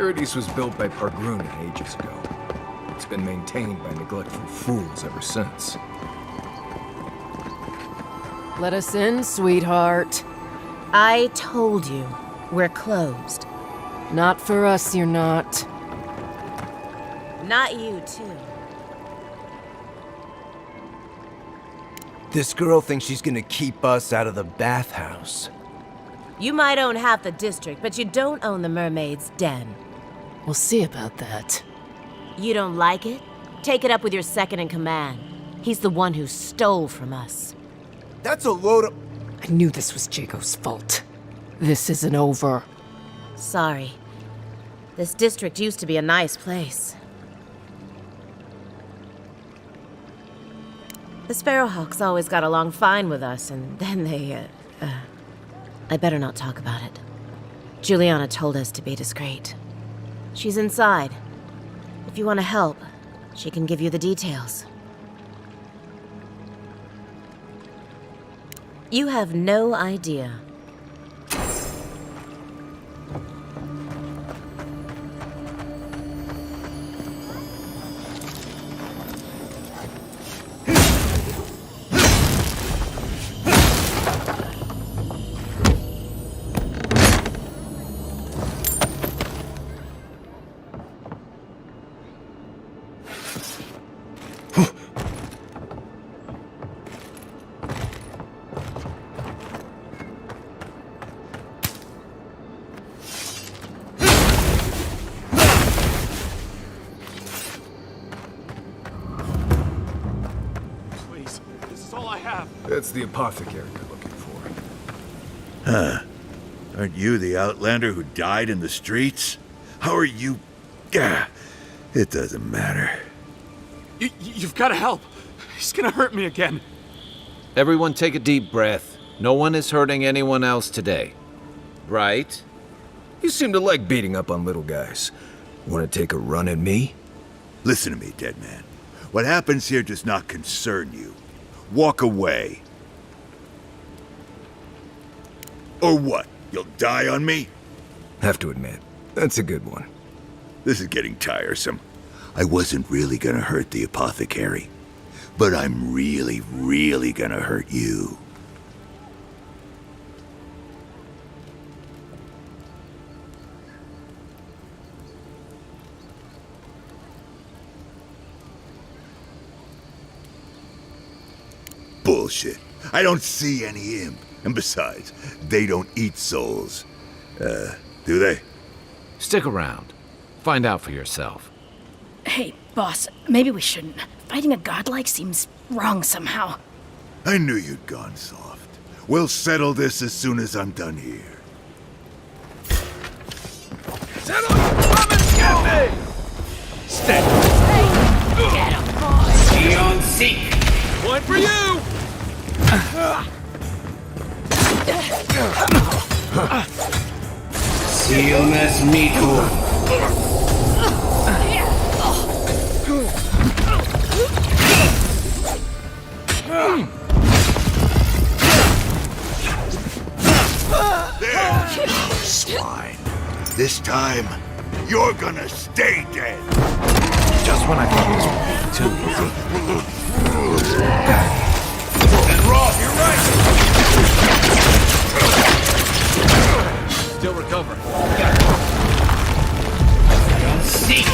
Paradise was built by Pargrunin ages ago. It's been maintained by neglectful fools ever since. Let us in, sweetheart. I told you, we're closed. Not for us, you're not. Not you, too. This girl thinks she's gonna keep us out of the bathhouse. You might own half the district, but you don't own the mermaid's den. We'll see about that. You don't like it? Take it up with your second in command. He's the one who stole from us. That's a load of... I knew this was Jago's fault. This isn't over. Sorry. This district used to be a nice place. The Sparrowhawks always got along fine with us, and then they, I better not talk about it. Juliana told us to be discreet. She's inside. If you want to help, she can give you the details. You have no idea. That's the apothecary you're looking for. Huh. Aren't you the outlander who died in the streets? How are you... Gah, it doesn't matter. You've got to help. He's gonna hurt me again. Everyone take a deep breath. No one is hurting anyone else today. Right? You seem to like beating up on little guys. Want to take a run at me? Listen to me, dead man. What happens here does not concern you. Walk away. Or what? You'll die on me? Have to admit, that's a good one. This is getting tiresome. I wasn't really gonna hurt the apothecary, but I'm really, really gonna hurt you. Bullshit. I don't see any imp. And besides, they don't eat souls. Do they? Stick around. Find out for yourself. Hey, boss, maybe we shouldn't. Fighting a godlike seems wrong somehow. I knew you'd gone soft. We'll settle this as soon as I'm done here. Settle your comments, get me! Stay. Hey, get him, boy! Be on seek. Point for you! Silnes mitu. There! Swine. This time, you're gonna stay dead. Just when I thought this would be too easy. And Roth, you're right! Still recovering. Don't seek.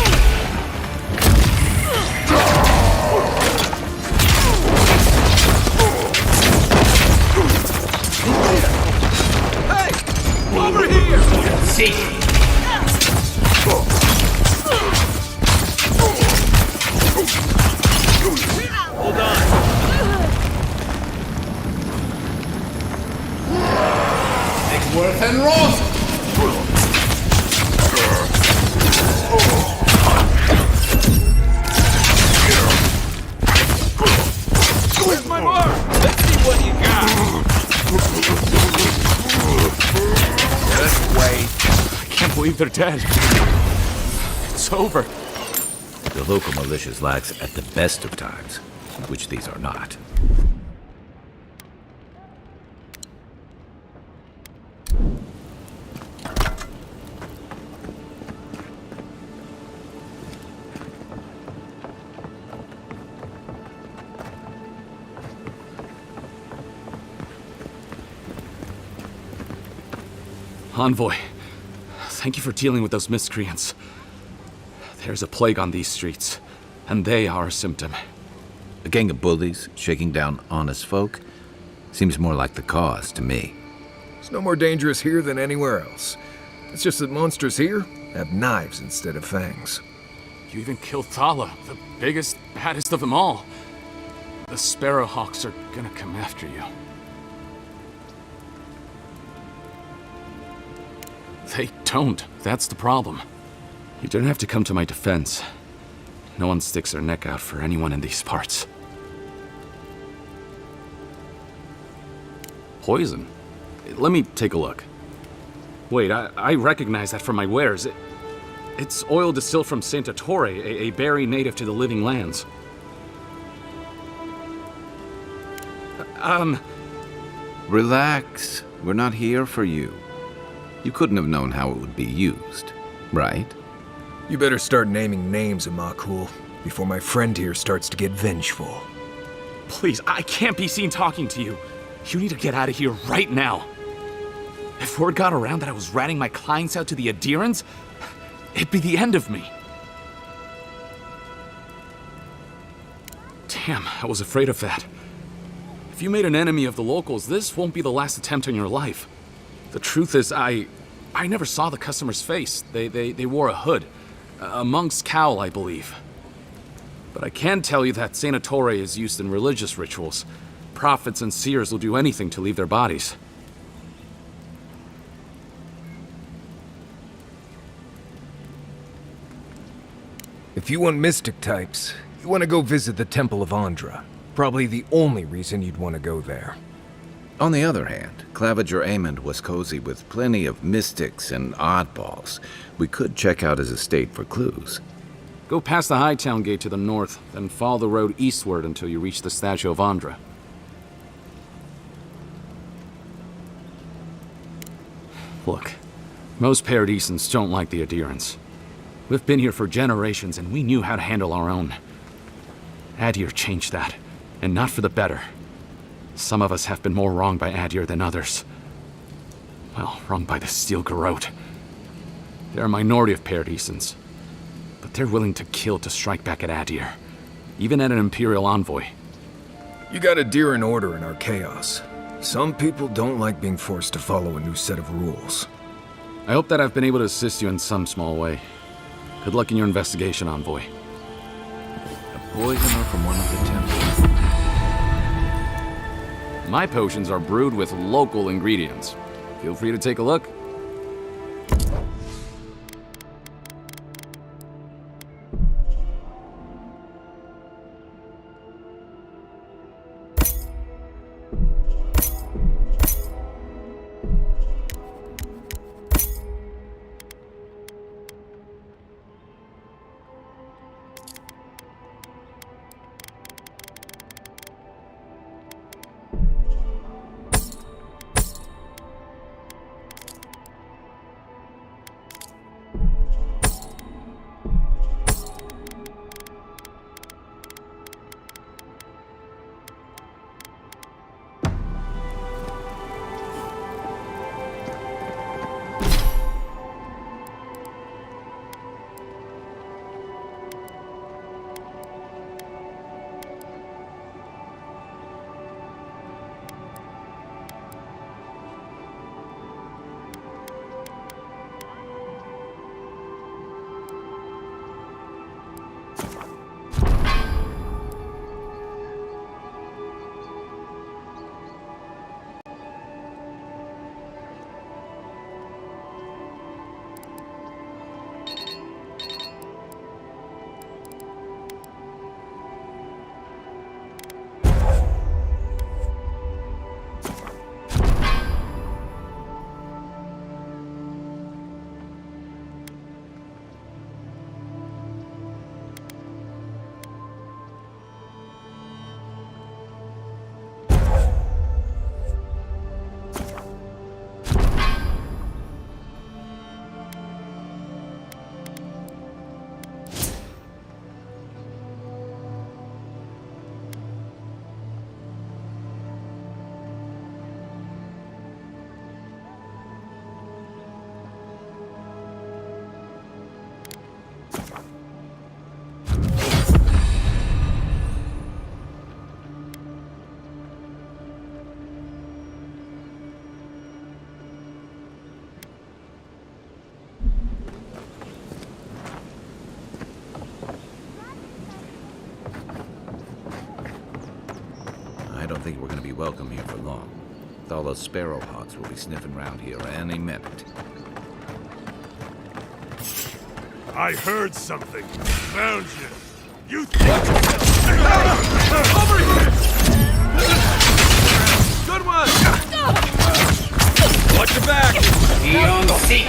Hey! Over here! Seek. Hold on. Worth and Roth. Where's my mark? Let's see what you got. Just wait. I can't believe they're dead. It's over. The local militia's lax at the best of times, which these are not. Envoy, thank you for dealing with those miscreants. There's a plague on these streets, and they are a symptom. A gang of bullies shaking down honest folk seems more like the cause to me. It's no more dangerous here than anywhere else. It's just that monsters here have knives instead of fangs. You even killed Thala, the biggest, baddest of them all. The Sparrowhawks are gonna come after you. They don't. That's the problem. You don't have to come to my defense. No one sticks their neck out for anyone in these parts. Poison? Let me take a look. Wait, I recognize that from my wares. It's oil distilled from Saint Ettore, a berry native to the Living Lands. Relax. We're not here for you. You couldn't have known how it would be used, right? You better start naming names, Amakul, before my friend here starts to get vengeful. Please, I can't be seen talking to you. You need to get out of here right now. If word got around that I was ratting my clients out to the adherents, it'd be the end of me. Damn, I was afraid of that. If you made an enemy of the locals, this won't be the last attempt on your life. The truth is, I never saw the customer's face. They wore a hood. A monk's cowl, I believe. But I can tell you that Saint Ettore is used in religious rituals. Prophets and seers will do anything to leave their bodies. If you want mystic types, you want to go visit the Temple of Andra. Probably the only reason you'd want to go there. On the other hand, Claviger Amond was cozy with plenty of mystics and oddballs. We could check out his estate for clues. Go past the Hightown Gate to the north, then follow the road eastward until you reach the statue of Andra. Look, most Paradisans don't like the adherents. We've been here for generations, and we knew how to handle our own. Adir changed that, and not for the better. Some of us have been more wronged by Adir than others. Well, wronged by the Steel Garrote. They're a minority of Paradisans, but they're willing to kill to strike back at Adir, even at an Imperial envoy. You got Adir in order in our chaos. Some people don't like being forced to follow a new set of rules. I hope that I've been able to assist you in some small way. Good luck in your investigation, envoy. A poisoner from one of the temples. My potions are brewed with local ingredients. Feel free to take a look. don't think we're going to be welcome here for long. All those sparrowhawks will be sniffing around here any minute. I heard something. Found you. You think... Over here! Good one! Watch your back! Beyond seek!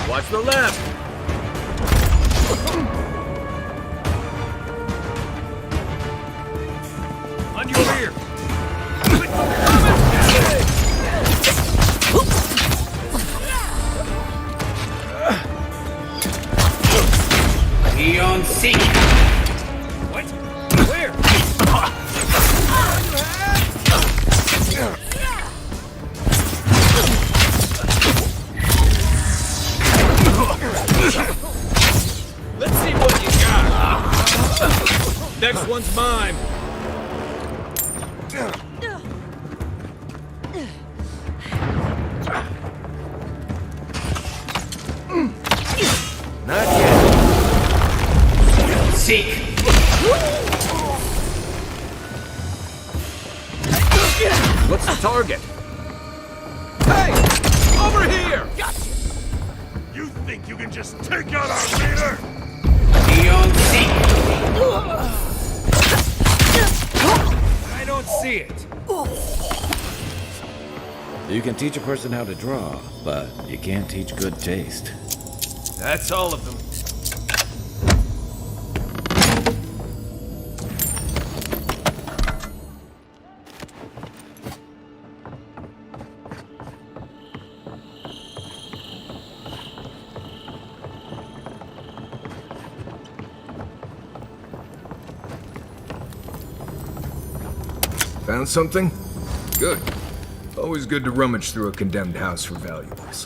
Watch the left! On your rear! Beyond seek! What? Where? Let's see what you got. Next one's mine. Not yet. Seek! What's the target? Hey! Over here! Gotcha! You think you can just take out our leader? Beyond seek! I don't see it. You can teach a person how to draw, but you can't teach good taste. That's all of them. Found something? Good. Always good to rummage through a condemned house for valuables.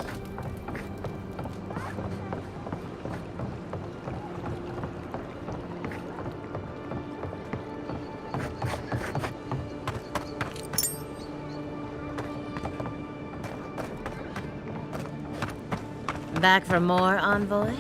Back for more, Envoy?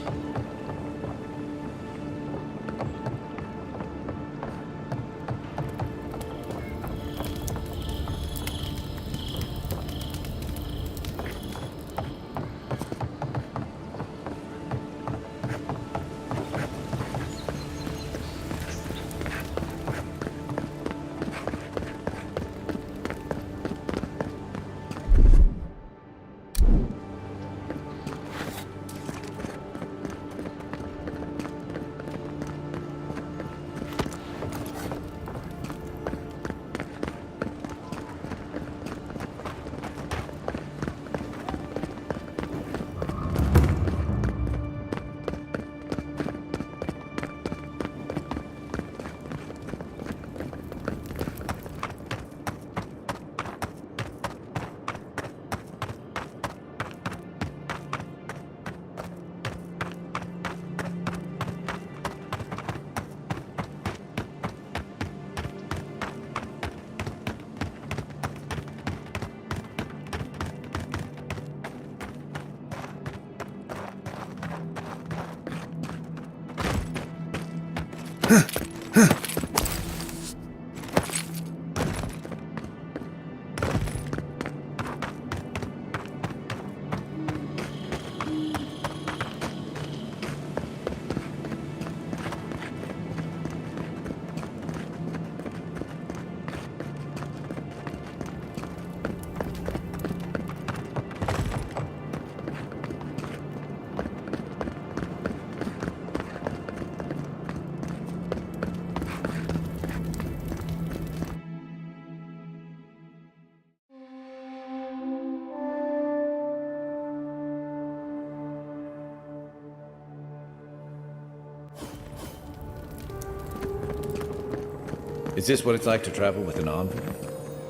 Is this what it's like to travel with an envoy?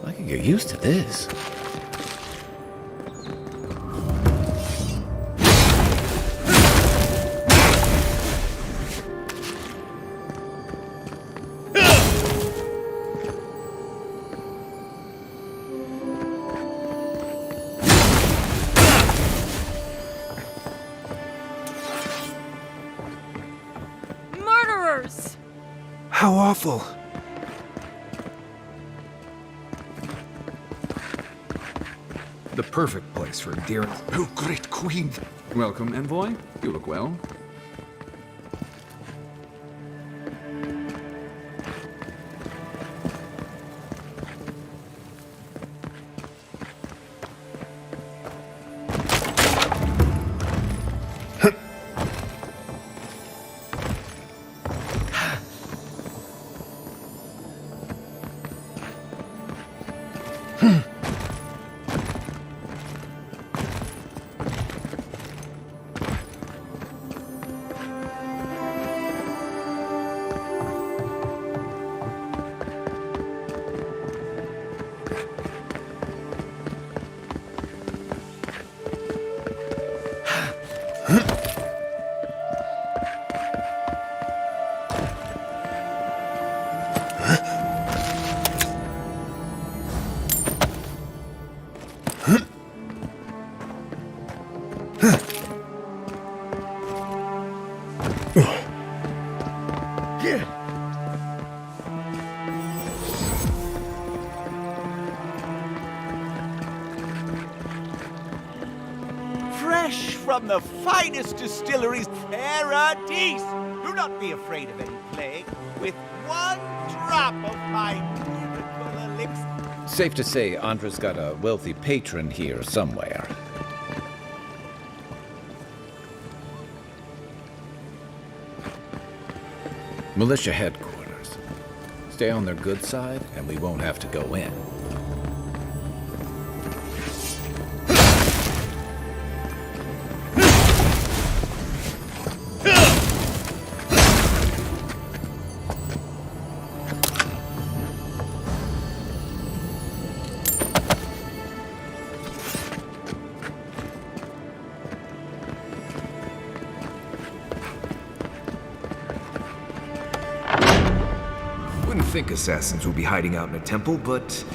I can get used to this. awful. The perfect place for a deer. Oh, great queen! Welcome, envoy. You look well. Fresh from the finest distilleries, Paradise! Do not be afraid of any plague. With one drop of my miracle elixir. Safe to say, Andra's got a wealthy patron here somewhere. Militia headquarters. Stay on their good side, and we won't have to go in. Wouldn't think assassins would be hiding out in a temple, but...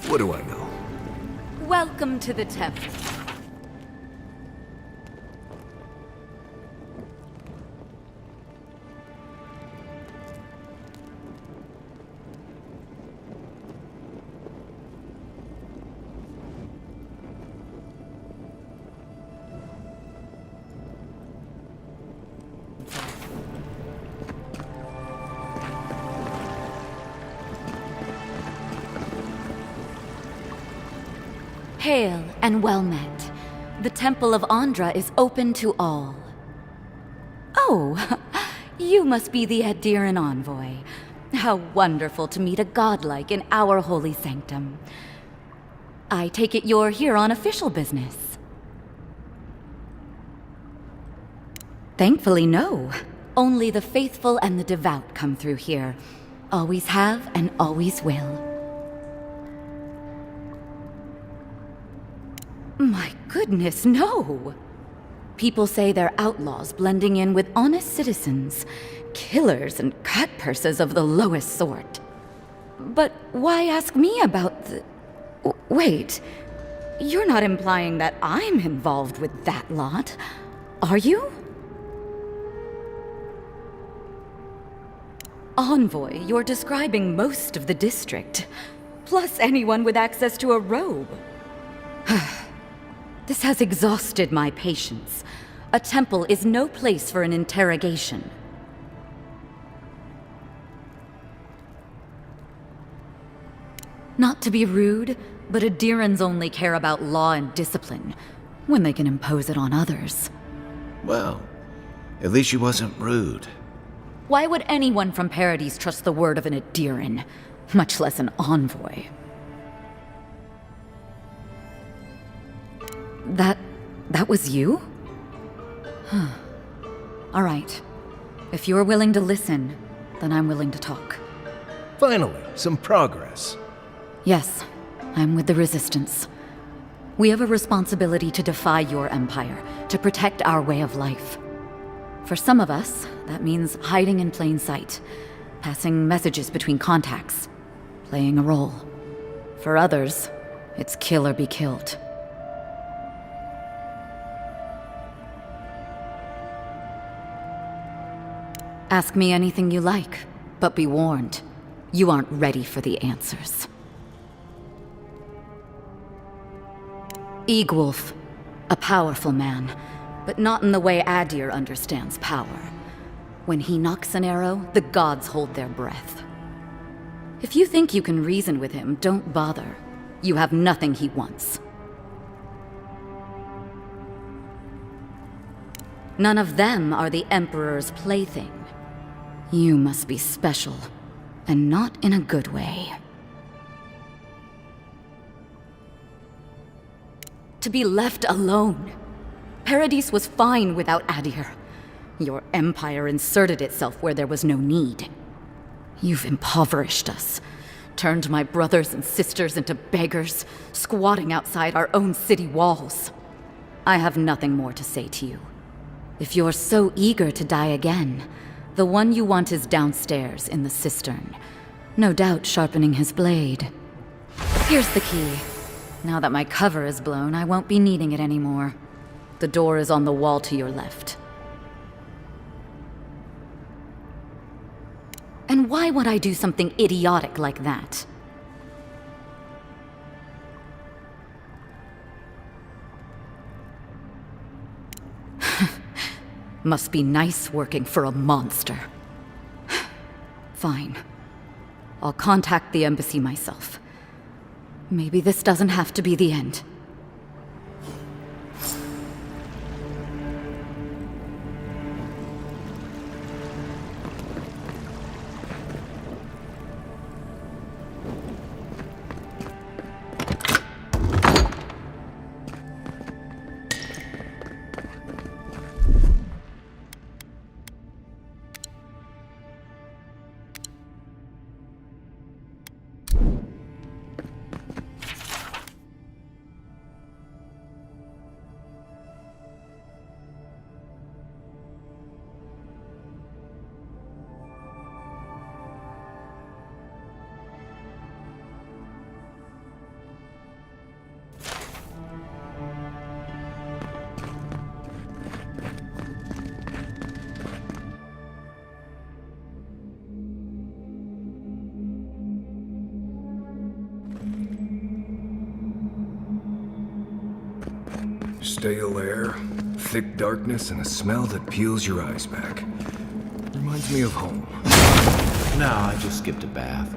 What do I know? Welcome to the temple. Hail and well met. The Temple of Andra is open to all. Oh, you must be the Adiran envoy. How wonderful to meet a godlike in our holy sanctum. I take it you're here on official business. Thankfully, no. Only the faithful and the devout come through here. Always have and always will. My goodness, no! People say they're outlaws blending in with honest citizens, killers and cutpurses of the lowest sort. But why ask me about the... Wait, you're not implying that I'm involved with that lot, are you? Envoy, you're describing most of the district, plus anyone with access to a robe. This has exhausted my patience. A temple is no place for an interrogation. Not to be rude, but Adirans only care about law and discipline, when they can impose it on others. Well, at least she wasn't rude. Why would anyone from Paradise trust the word of an Adiran, much less an envoy? That was you? Huh. All right. If you're willing to listen, then I'm willing to talk. Finally, some progress. Yes, I'm with the Resistance. We have a responsibility to defy your empire, to protect our way of life. For some of us, that means hiding in plain sight, passing messages between contacts, playing a role. For others, it's kill or be killed. Ask me anything you like, but be warned, you aren't ready for the answers. Eagwolf, a powerful man, but not in the way Adir understands power. When he knocks an arrow, the gods hold their breath. If you think you can reason with him, don't bother. You have nothing he wants. None of them are the Emperor's plaything. You must be special, and not in a good way. To be left alone. Paradis was fine without Adir. Your empire inserted itself where there was no need. You've impoverished us, turned my brothers and sisters into beggars, squatting outside our own city walls. I have nothing more to say to you. If you're so eager to die again, the one you want is downstairs in the cistern, no doubt sharpening his blade. Here's the key. Now that my cover is blown, I won't be needing it anymore. The door is on the wall to your left. And why would I do something idiotic like that? Must be nice working for a monster. Fine. I'll contact the embassy myself. Maybe this doesn't have to be the end. Stale air, thick darkness, and a smell that peels your eyes back. Reminds me of home. Nah, I just skipped a bath.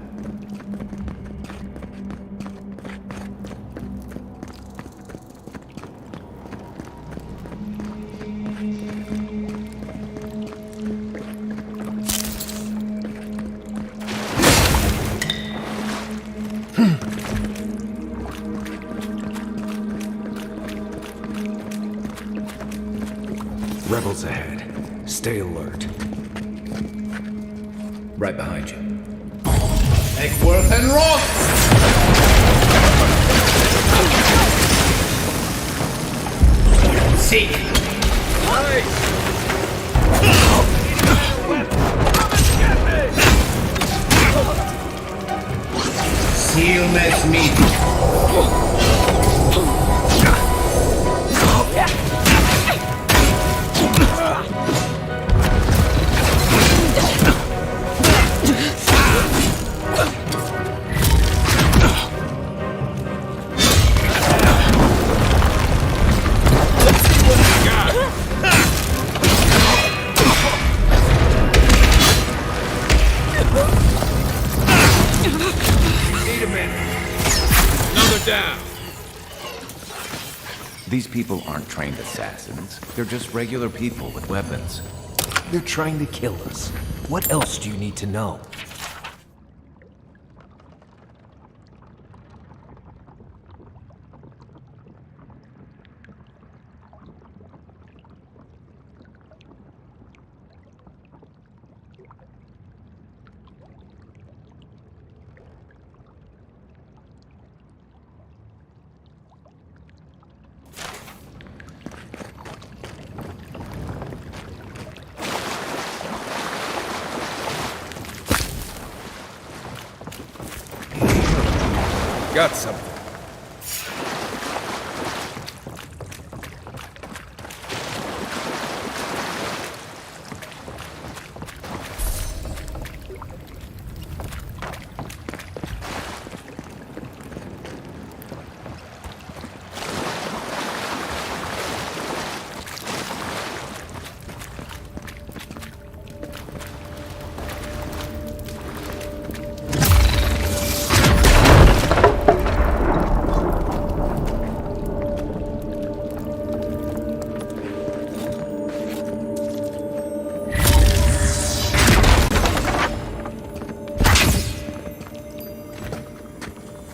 Rebels ahead. Stay alert. Right behind you. Make work and rock! Seek! Seal mess meeting. These people aren't trained assassins. They're just regular people with weapons. They're trying to kill us. What else do you need to know? got something.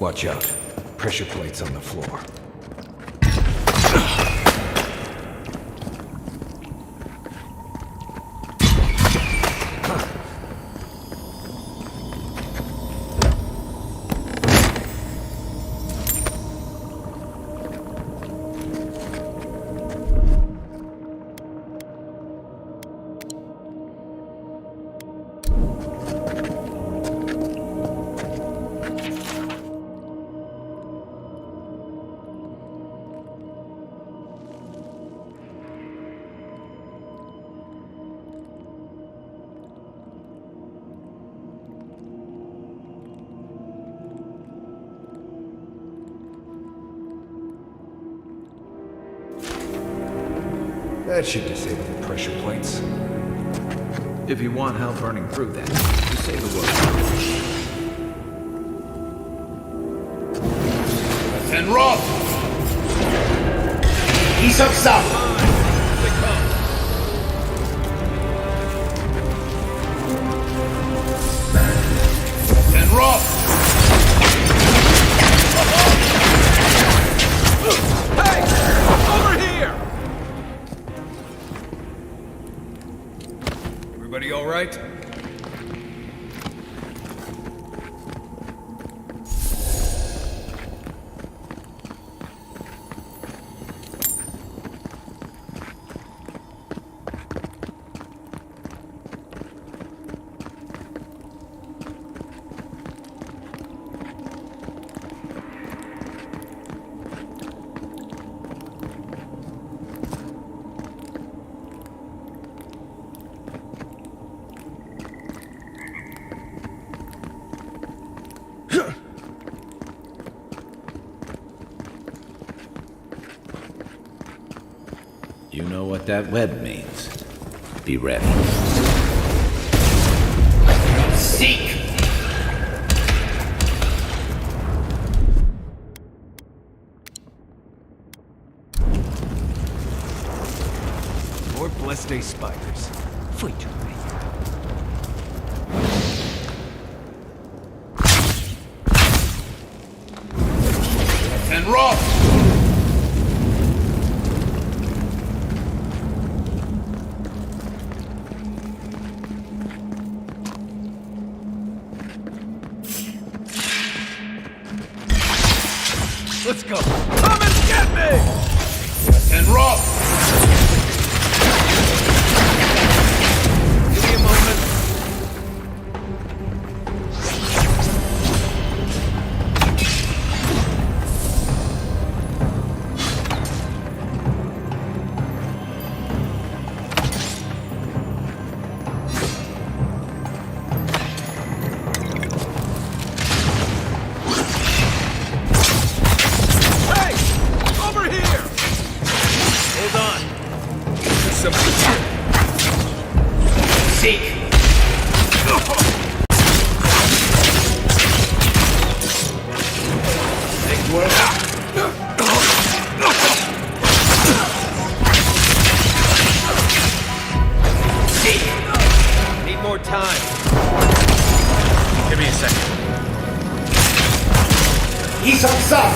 Watch out. Pressure plates on the floor. That should disable the pressure plates. If you want help burning through them, just say the word. And Rob! He's up south! And Rob! Hey! Over here! Everybody all right? You know what that web means. Be ready. Seek! More blessed day spiders. Fight to me. And Rob! Let's go. Come and get me! And Rob! Give me a moment. Need more time. Give me a second. He's on south!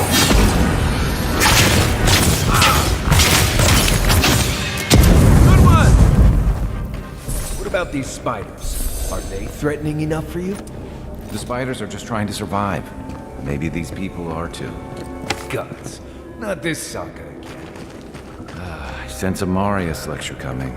Good one! What about these spiders? Are they threatening enough for you? The spiders are just trying to survive. Maybe these people are too. Gods. Not this saga again. I sense a Marius lecture coming.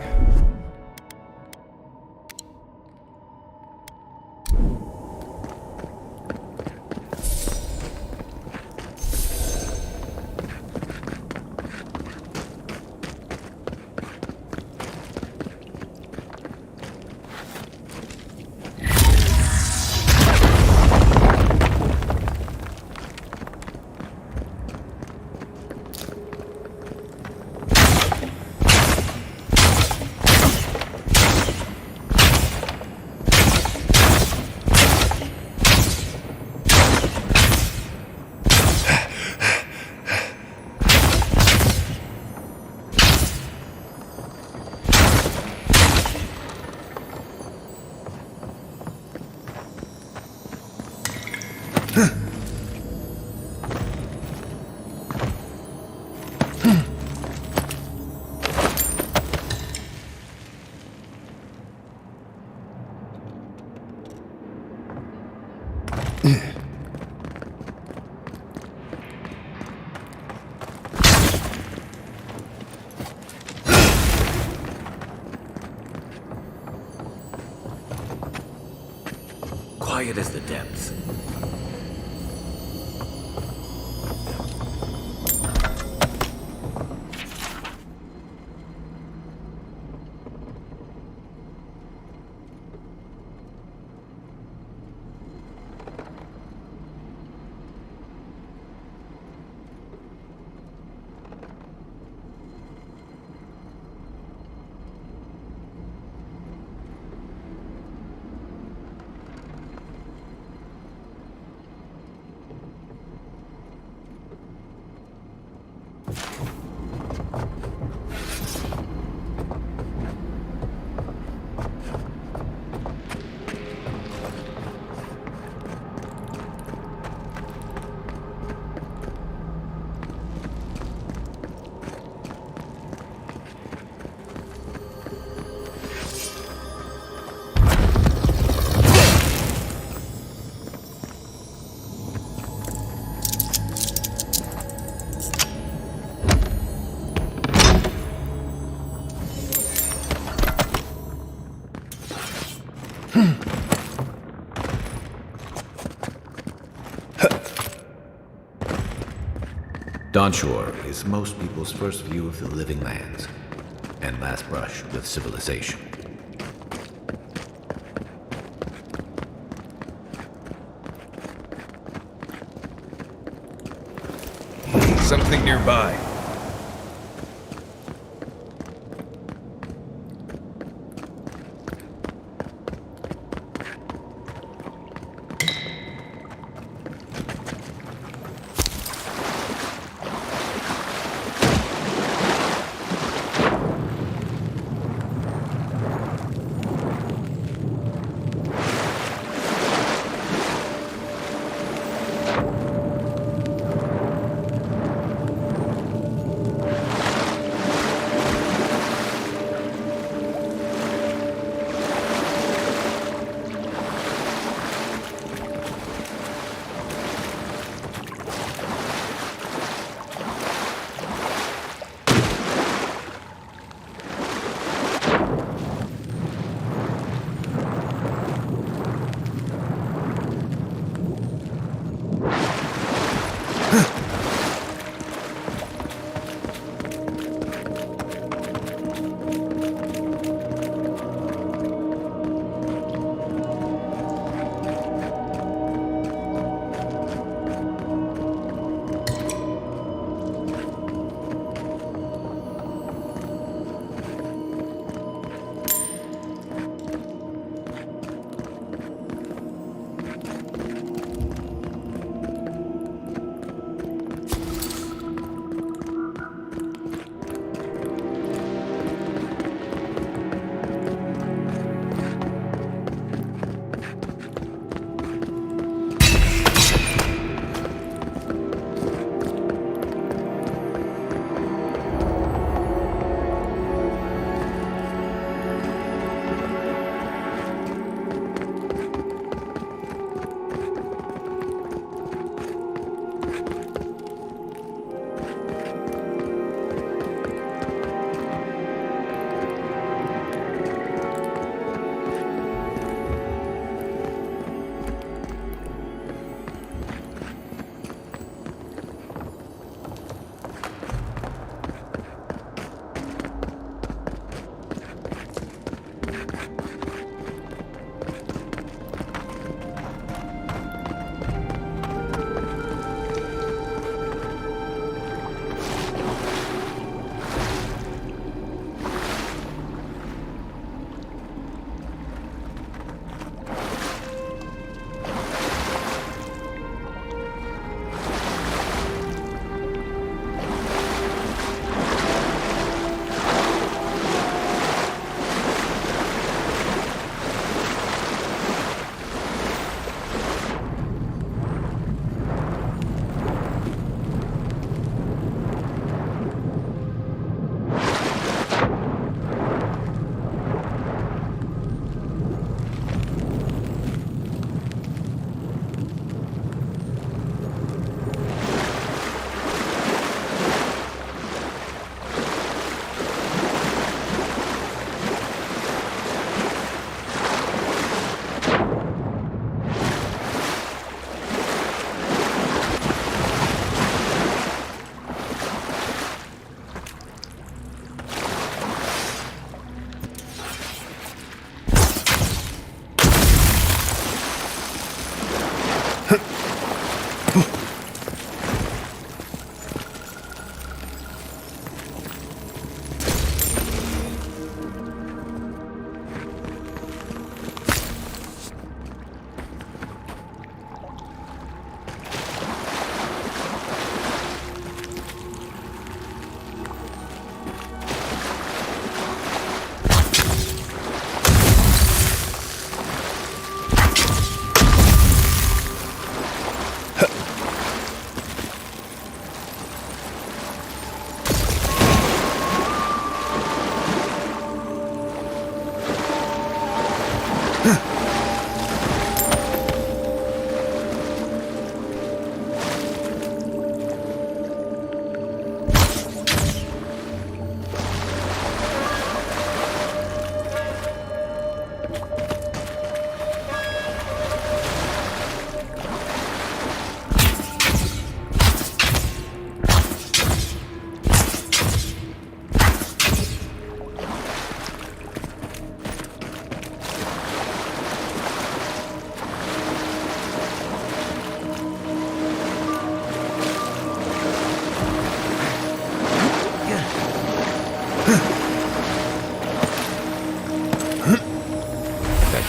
Quiet as the depths. Dawnshore is most people's first view of the living lands, and last brush with civilization. Something nearby.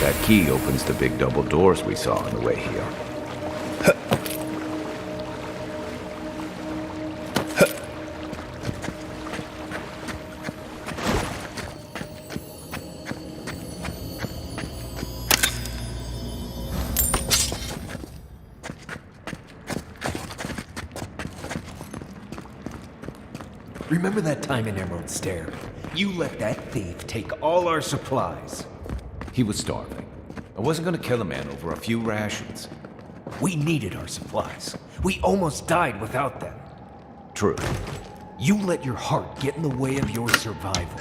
That key opens the big double doors we saw on the way here. Remember that time in Emerald Stair? You let that thief take all our supplies. He was starving. I wasn't gonna kill a man over a few rations. We needed our supplies. We almost died without them. True. You let your heart get in the way of your survival.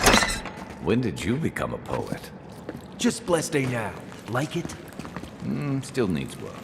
When did you become a poet? Just blessed day now. Like it? Still needs work.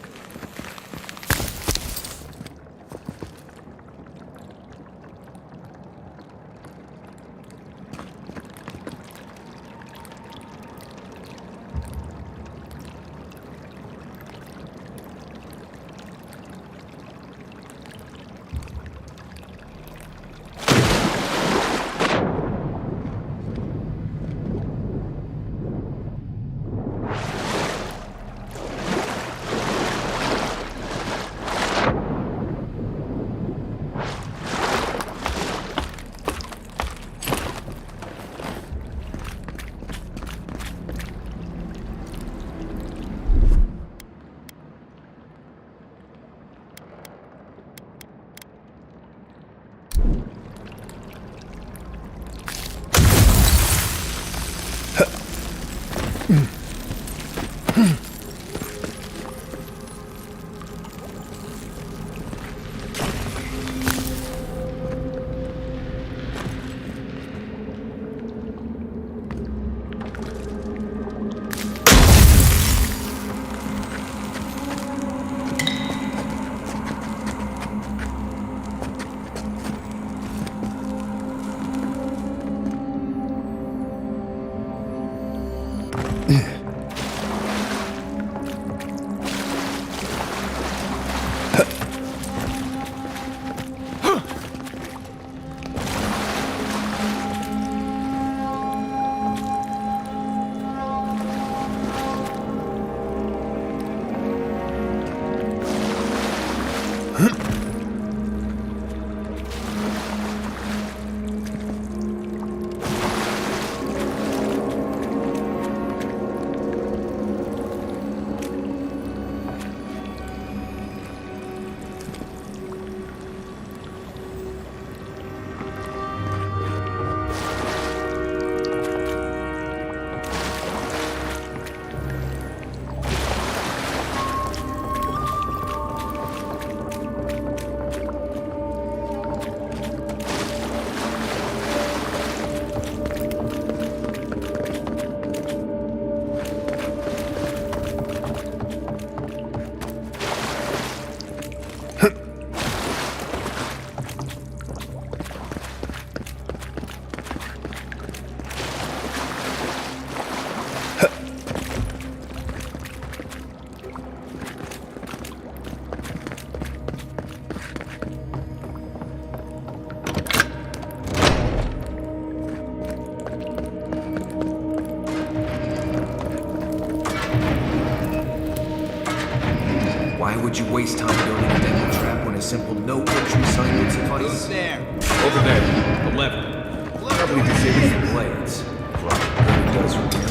Would you waste time building a deadly trap when a simple no entry sign would suffice? Who's there? Over there. 11. Probably disables the blades. Probably does from here.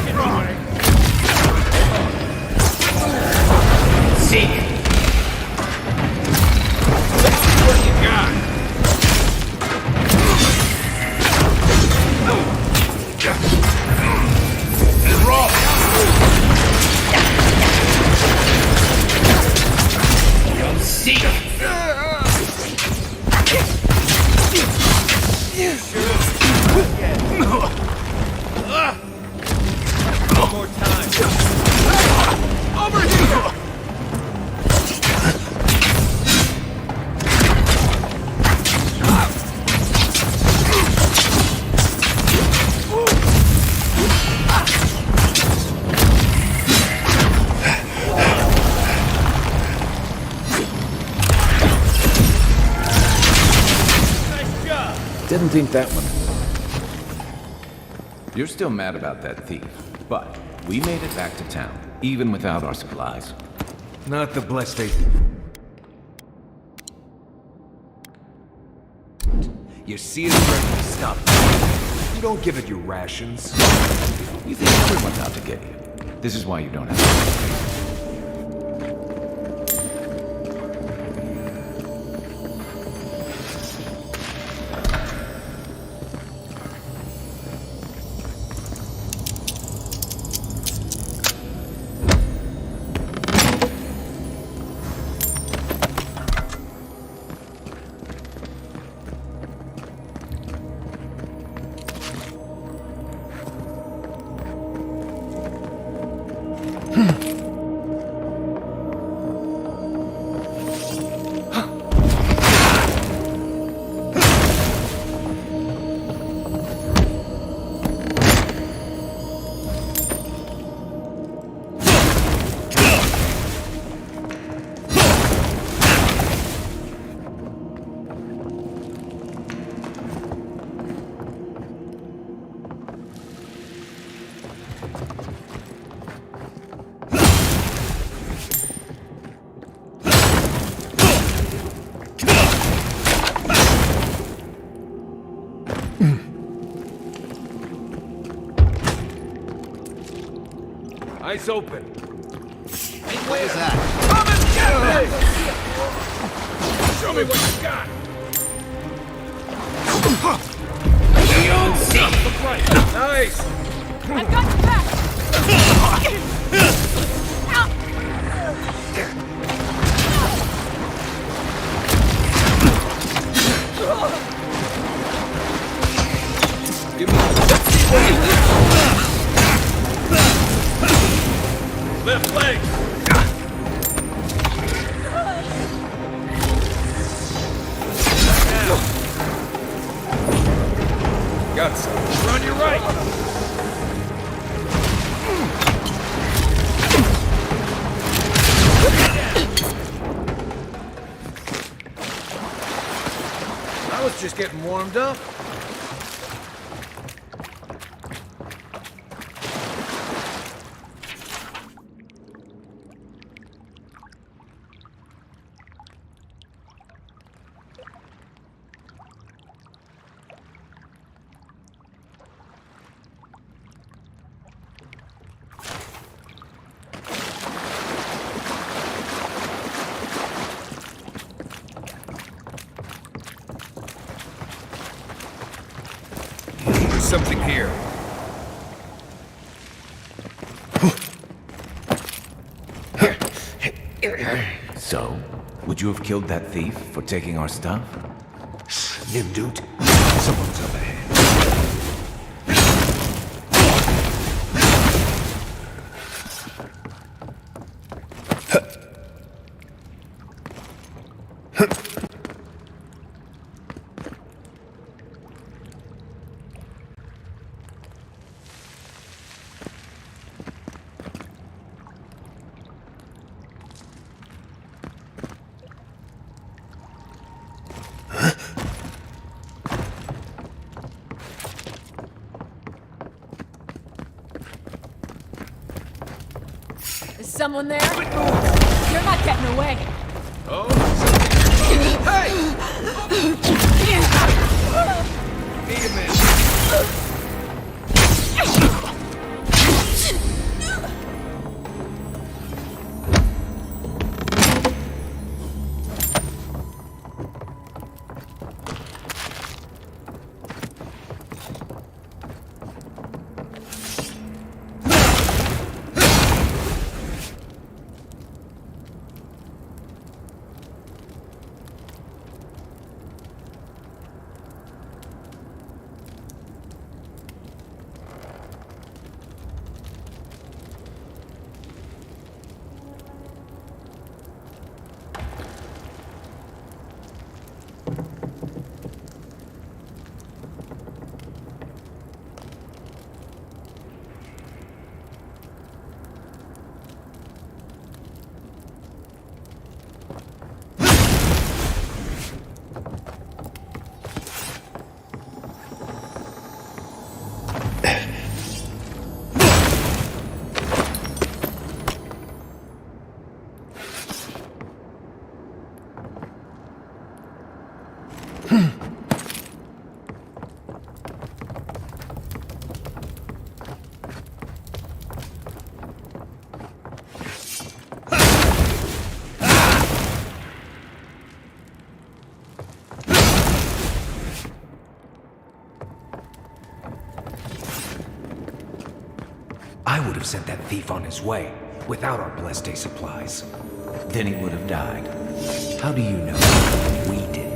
Come on! Didn't think that one. You're still mad about that thief, but we made it back to town, even without our supplies. Not the blessed faith. You see it's ready to stop. You don't give it your rations. You think everyone's out to get you. This is why you don't have to. Eyes open. What is that? Come and get me! Show me what you got! Beyond seek. Nice! I've got your back! Give me left leg! Got some. We're on your right! I was just getting warmed up. Something here. So, would you have killed that thief for taking our stuff? Nim, dude. Someone's up ahead. Is someone there? You're not getting away. Oh, hey! Need a minute. I would have sent that thief on his way, without our blessed day supplies. Then he would have died. How do you know? We didn't.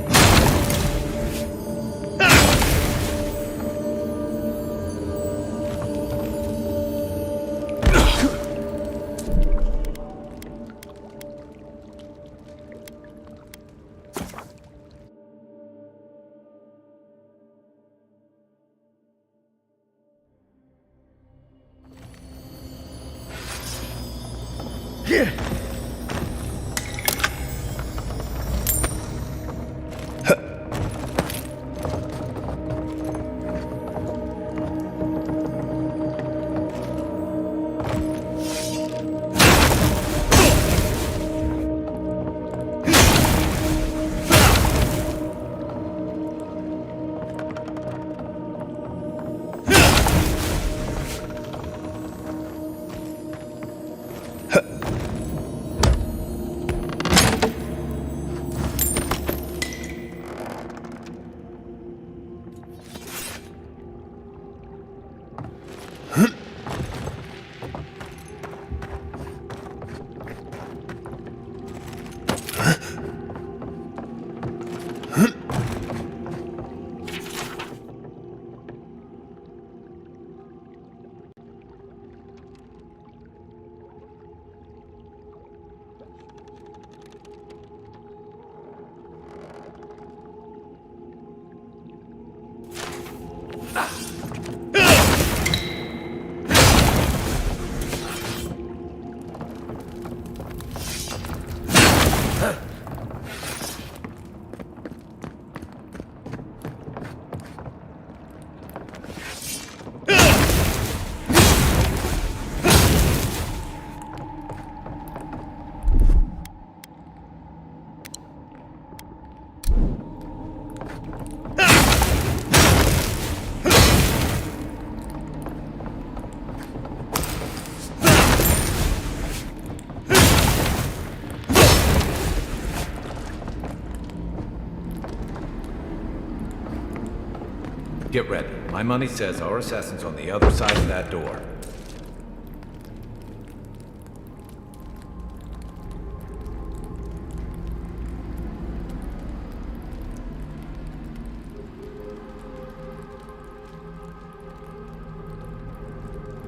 Get ready. My money says our assassin's on the other side of that door.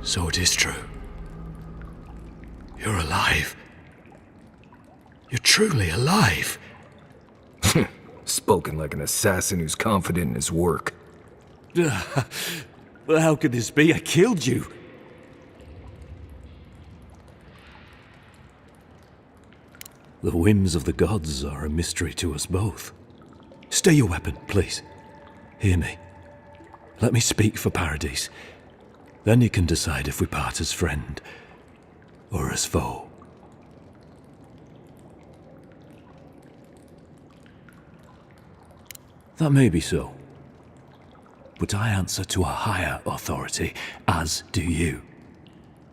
So it is true. You're alive. You're truly alive. Spoken like an assassin who's confident in his work. Well, how could this be? I killed you. The whims of the gods are a mystery to us both. Stay your weapon, please. Hear me. Let me speak for Paradise. Then you can decide if we part as friend or as foe. That may be so. But I answer to a higher authority, as do you.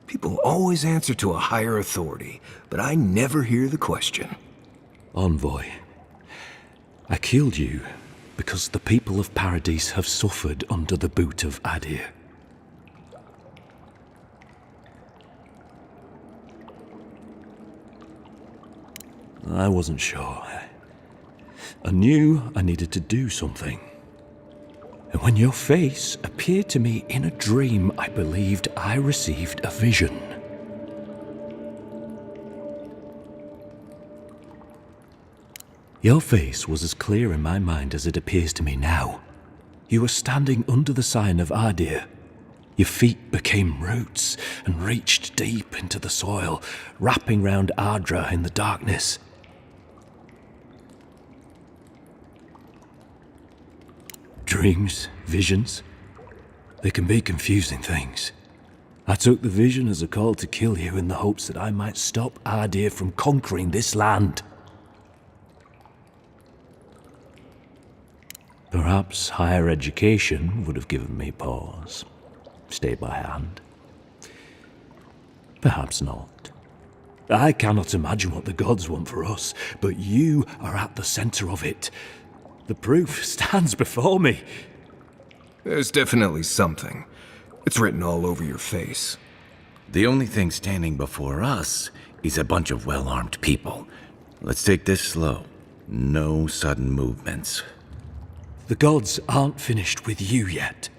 People always answer to a higher authority, but I never hear the question. Envoy, I killed you because the people of Paradise have suffered under the boot of Adir. I wasn't sure. I knew I needed to do something. And when your face appeared to me in a dream, I believed I received a vision. Your face was as clear in my mind as it appears to me now. You were standing under the sign of Adir. Your feet became roots and reached deep into the soil, wrapping round Ardra in the darkness. Dreams, visions, they can be confusing things. I took the vision as a call to kill you in the hopes that I might stop Adir from conquering this land. Perhaps higher education would have given me pause. Stay by hand. Perhaps not. I cannot imagine what the gods want for us, but you are at the center of it. The proof stands before me. There's definitely something. It's written all over your face. The only thing standing before us is a bunch of well-armed people. Let's take this slow. No sudden movements. The gods aren't finished with you yet.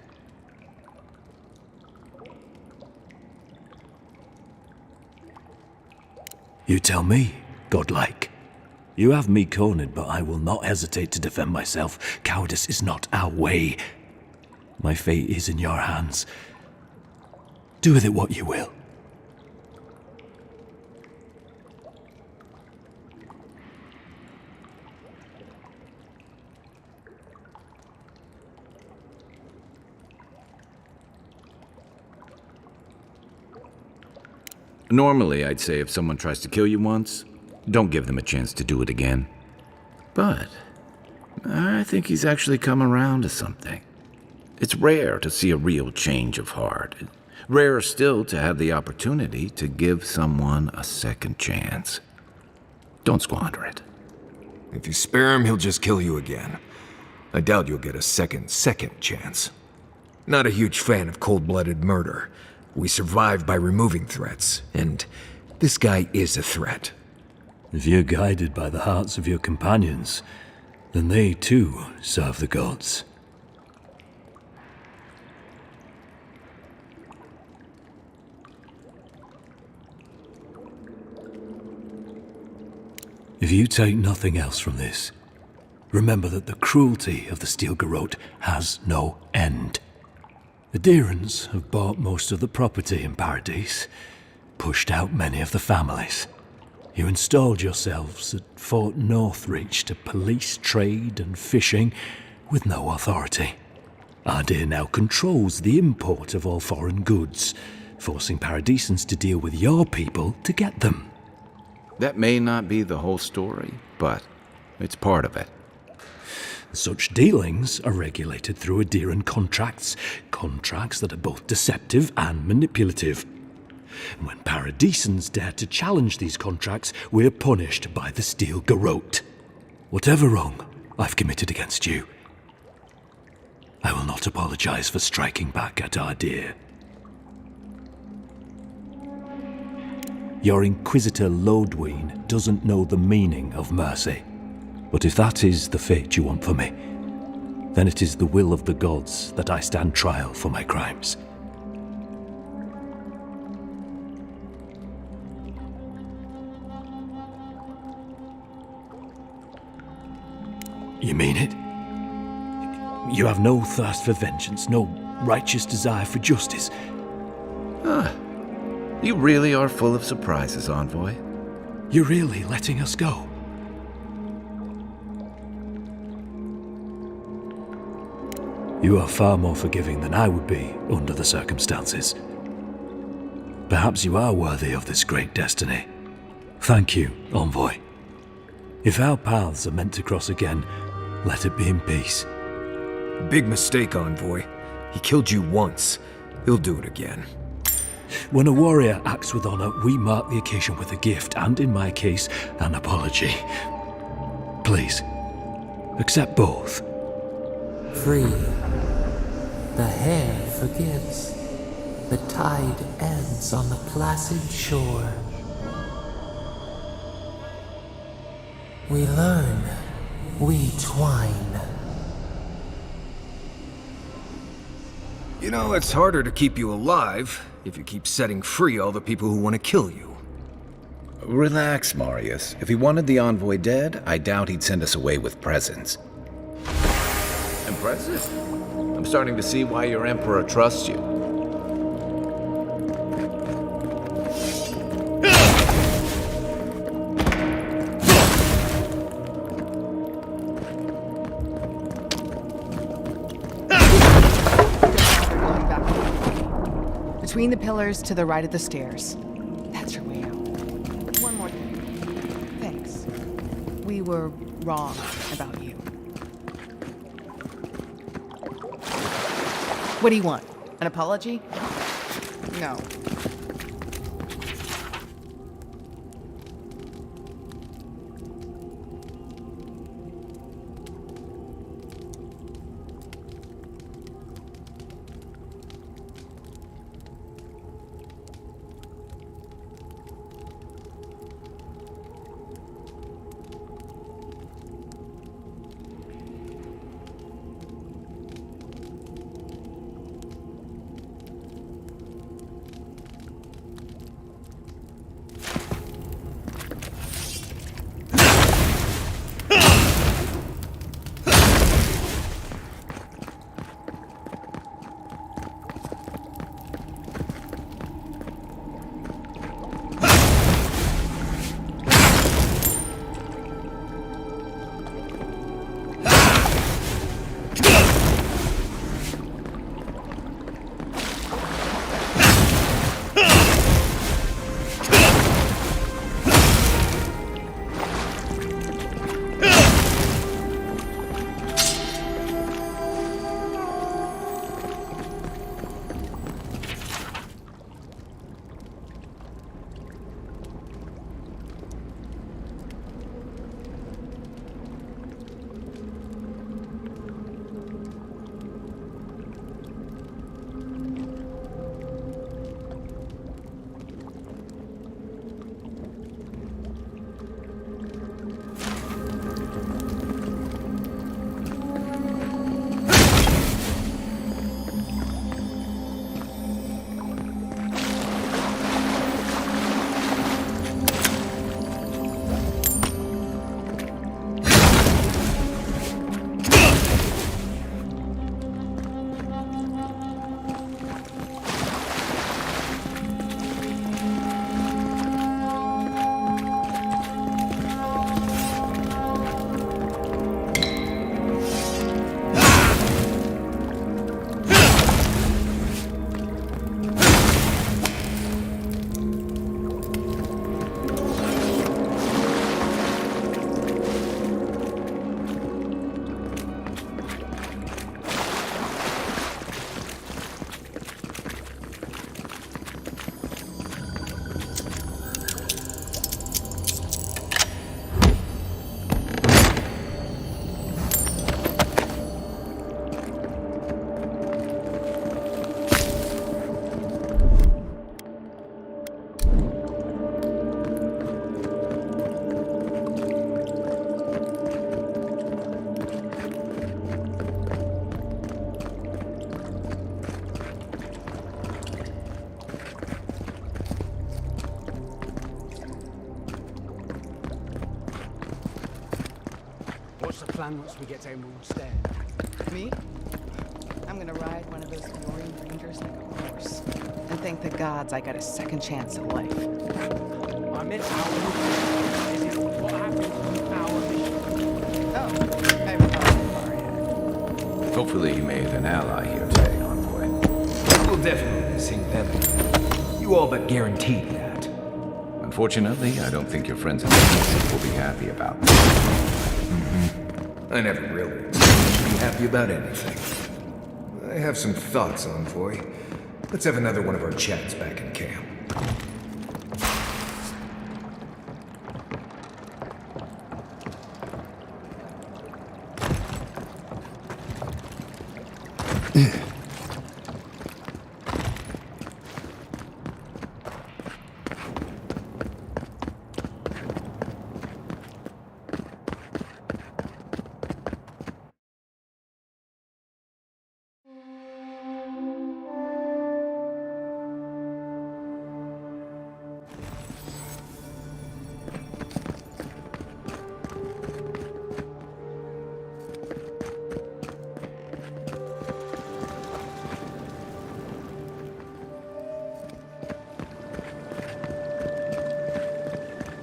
You tell me, godlike. You have me cornered, but I will not hesitate to defend myself. Cowardice is not our way. My fate is in your hands. Do with it what you will. Normally, I'd say if someone tries to kill you once, don't give them a chance to do it again. But I think he's actually come around to something. It's rare to see a real change of heart. Rarer still to have the opportunity to give someone a second chance. Don't squander it. If you spare him, he'll just kill you again. I doubt you'll get a second chance. Not a huge fan of cold-blooded murder. We survive by removing threats, and this guy is a threat. If you're guided by the hearts of your companions, then they too serve the gods. If you take nothing else from this, remember that the cruelty of the Steel Garrote has no end. The Deerans have bought most of the property in Paradise, pushed out many of the families. You installed yourselves at Fort Northreach to police trade and fishing with no authority. Ardir now controls the import of all foreign goods, forcing Paradisans to deal with your people to get them. That may not be the whole story, but it's part of it. Such dealings are regulated through Adiran contracts that are both deceptive and manipulative. And when Paradisans dare to challenge these contracts, we're punished by the Steel Garrote. Whatever wrong I've committed against you, I will not apologize for striking back at Ardir. Your Inquisitor Lodwyn doesn't know the meaning of mercy. But if that is the fate you want for me, then it is the will of the gods that I stand trial for my crimes. You mean it? You have no thirst for vengeance, no righteous desire for justice. You really are full of surprises, Envoy. You're really letting us go? You are far more forgiving than I would be under the circumstances. Perhaps you are worthy of this great destiny. Thank you, Envoy. If our paths are meant to cross again, let it be in peace. Big mistake, Envoy. He killed you once. He'll do it again. When a warrior acts with honor, we mark the occasion with a gift, and in my case, an apology. Please, accept both. Free. The hair forgives. The tide ends on the placid shore. We learn. We twine. You know, it's harder to keep you alive if you keep setting free all the people who want to kill you. Relax, Marius. If he wanted the Envoy dead, I doubt he'd send us away with presents. Impressive. I'm starting to see why your Emperor trusts you. Between the pillars to the right of the stairs. That's your way out. One more thing. Thanks. We were wrong about you. What do you want? An apology? No. What's the plan once we get to Emerald Stair? Me? I'm gonna ride one of those glowing rangers like a horse. And thank the gods I got a second chance at life. I meant our mission. Is it what happens with our mission? Oh, I haven't thought that far yet. Hopefully you made an ally here today, Envoy. We'll definitely sing them. You all but guaranteed that. Unfortunately, I don't think your friends and businesses will be happy about that. I never really be happy about anything. I have some thoughts, Envoy. Let's have another one of our chats back in camp.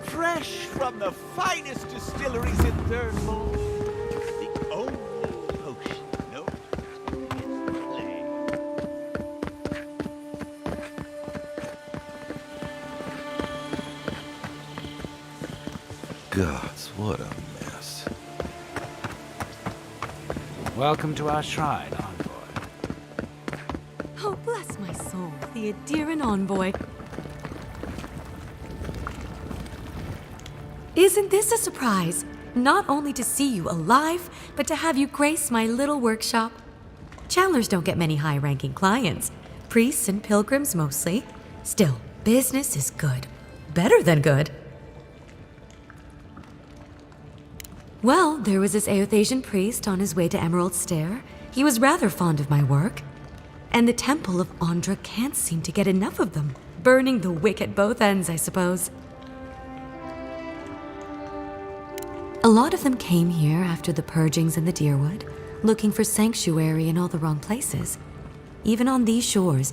Fresh from the finest distilleries in Third Mall. The only potion known to play. Gods, what a mess. Welcome to our shrine, Envoy. Oh, bless my soul, the Adiran envoy. Isn't this a surprise? Not only to see you alive, but to have you grace my little workshop. Chandlers don't get many high-ranking clients. Priests and pilgrims mostly. Still, business is good. Better than good. Well, there was this Aothasian priest on his way to Emerald Stair. He was rather fond of my work. And the Temple of Andra can't seem to get enough of them. Burning the wick at both ends, I suppose. A lot of them came here after the purgings in the Deerwood, looking for sanctuary in all the wrong places. Even on these shores,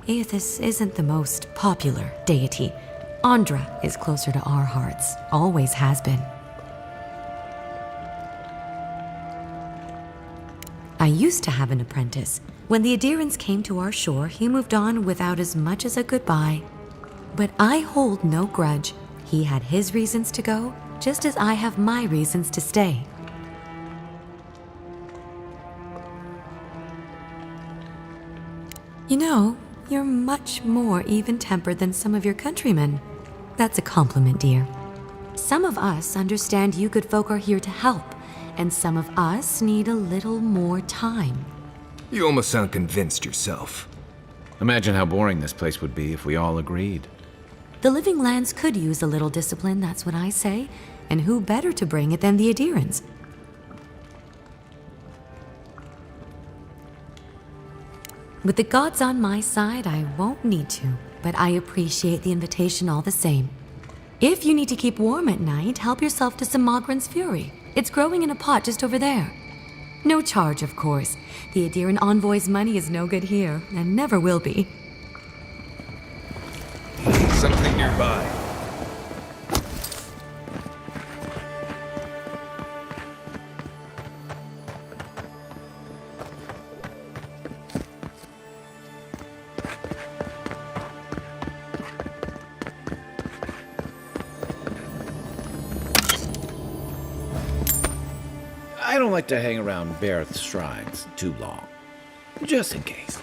Aethys isn't the most popular deity. Andra is closer to our hearts, always has been. I used to have an apprentice. When the Adirans came to our shore, he moved on without as much as a goodbye. But I hold no grudge. He had his reasons to go, just as I have my reasons to stay. You know, you're much more even-tempered than some of your countrymen. That's a compliment, dear. Some of us understand you good folk are here to help, and some of us need a little more time. You almost sound convinced yourself. Imagine how boring this place would be if we all agreed. The living lands could use a little discipline, that's what I say. And who better to bring it than the Adirans? With the gods on my side, I won't need to, but I appreciate the invitation all the same. If you need to keep warm at night, help yourself to some Mogren's Fury. It's growing in a pot just over there. No charge, of course. The Adiran envoy's money is no good here, and never will be. Something nearby. I don't like to hang around Bareth's shrines too long, just in case.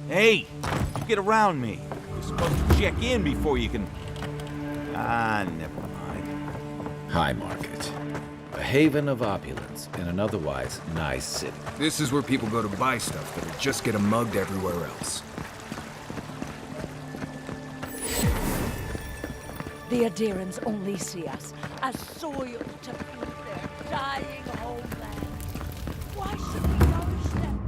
Hey, you get around me. You're supposed to check in before you can... never mind. High Market. A haven of opulence in an otherwise nice city. This is where people go to buy stuff that'll just get them mugged everywhere else. The Adirans only see us as soil to feed their dying homeland. Why should we notice them?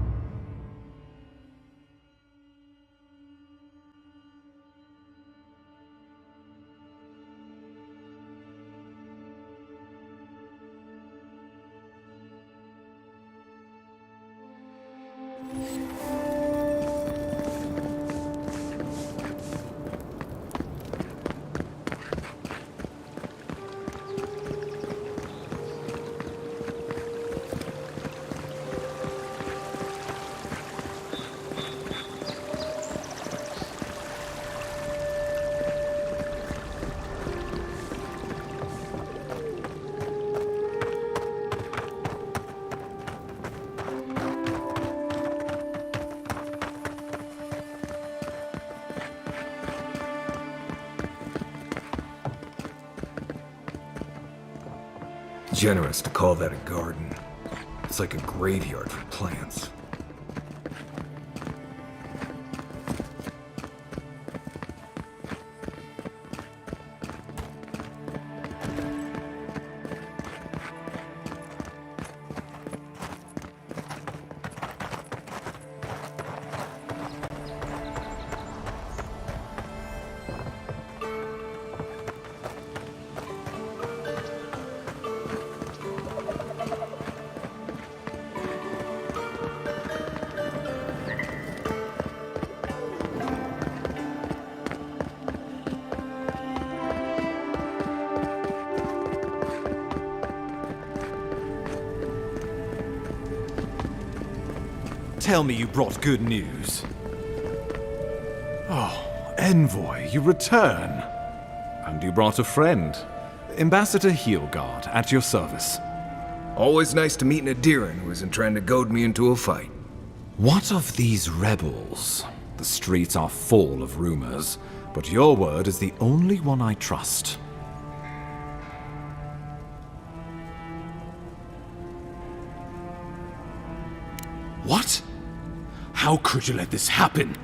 generous to call that a garden. It's like a graveyard for plants. Tell me you brought good news. Oh, Envoy, you return. And you brought a friend. Ambassador Heelguard, at your service. Always nice to meet an Adiran who isn't trying to goad me into a fight. What of these rebels? The streets are full of rumors, but your word is the only one I trust. What? How could you let this happen?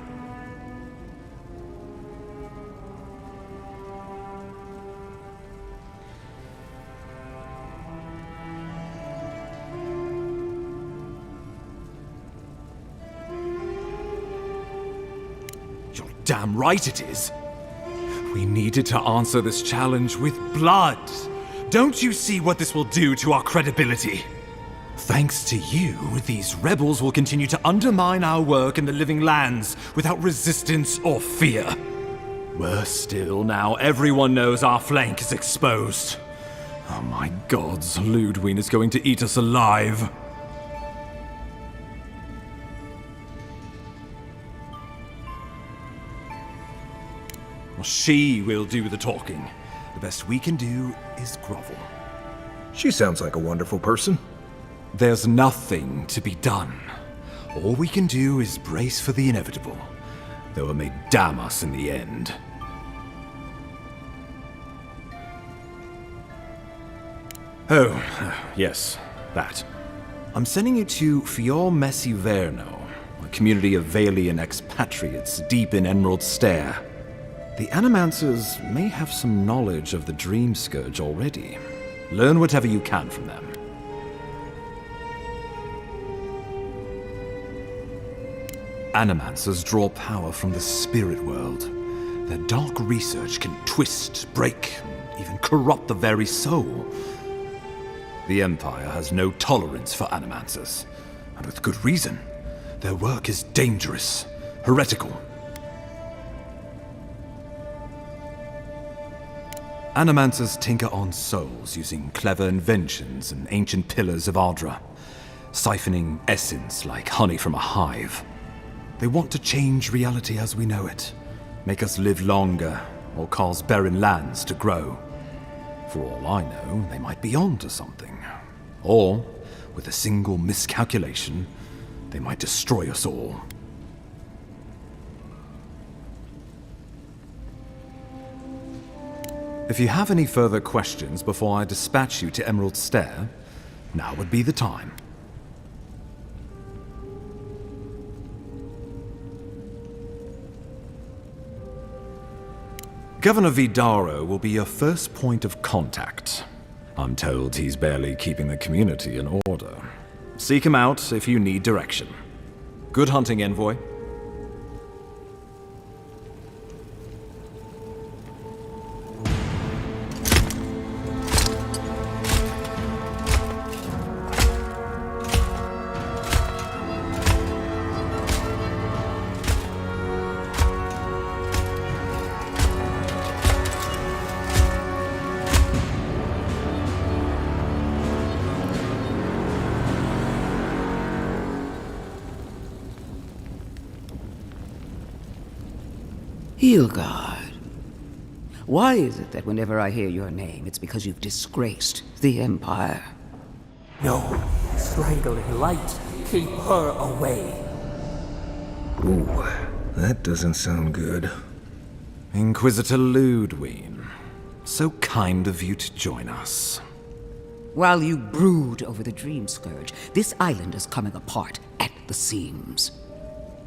You're damn right it is. We needed to answer this challenge with blood. Don't you see what this will do to our credibility? Thanks to you, these rebels will continue to undermine our work in the Living Lands without resistance or fear. Worse still, now everyone knows our flank is exposed. Oh my gods, Ludwig is going to eat us alive. Well, she will do the talking. The best we can do is grovel. She sounds like a wonderful person. There's nothing to be done. All we can do is brace for the inevitable, though it may damn us in the end. Oh, yes, that. I'm sending you to Fior Messi Verno, a community of Valian expatriates deep in Emerald Stair. The Animancers may have some knowledge of the Dream Scourge already. Learn whatever you can from them. Animancers draw power from the spirit world. Their dark research can twist, break, and even corrupt the very soul. The Empire has no tolerance for Animancers, and with good reason. Their work is dangerous, heretical. Animancers tinker on souls using clever inventions and ancient pillars of Ardra, siphoning essence like honey from a hive. They want to change reality as we know it, make us live longer, or cause barren lands to grow. For all I know, they might be on to something. Or, with a single miscalculation, they might destroy us all. If you have any further questions before I dispatch you to Emerald Stair, now would be the time. Governor Vidaro will be your first point of contact. I'm told he's barely keeping the community in order. Seek him out if you need direction. Good hunting, Envoy. Heelguard. Why is it that whenever I hear your name, it's because you've disgraced the Empire? No, strangling light. Keep her away. Ooh, that doesn't sound good. Inquisitor Ludwig, so kind of you to join us. While you brood over the Dream Scourge, this island is coming apart at the seams.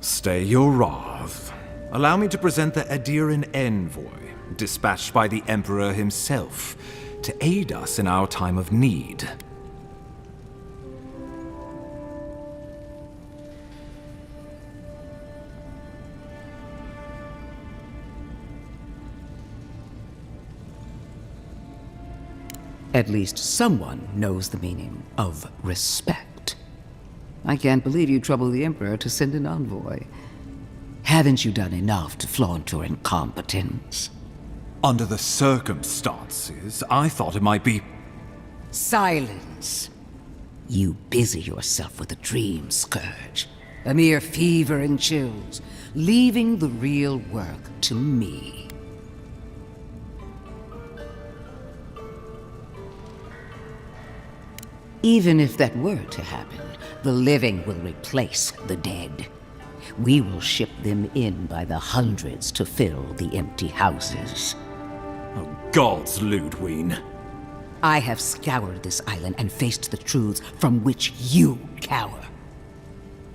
Stay your wrath. Allow me to present the Adiran envoy, dispatched by the Emperor himself, to aid us in our time of need. At least someone knows the meaning of respect. I can't believe you troubled the Emperor to send an envoy. Haven't you done enough to flaunt your incompetence? Under the circumstances, I thought it might be... Silence! You busy yourself with the Dream Scourge. A mere fever and chills, leaving the real work to me. Even if that were to happen, the living will replace the dead. We will ship them in by the hundreds to fill the empty houses. Oh, gods, Ludwig. I have scoured this island and faced the truths from which you cower.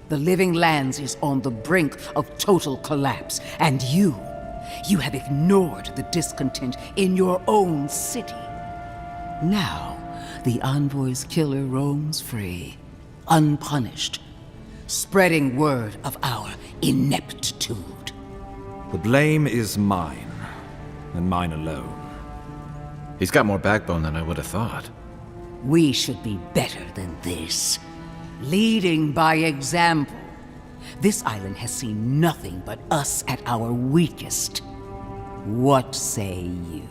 The Living Lands is on the brink of total collapse, and you have ignored the discontent in your own city. Now, the envoy's killer roams free, unpunished, spreading word of our ineptitude. The blame is mine, and mine alone. He's got more backbone than I would have thought. We should be better than this. Leading by example. This island has seen nothing but us at our weakest. What say you?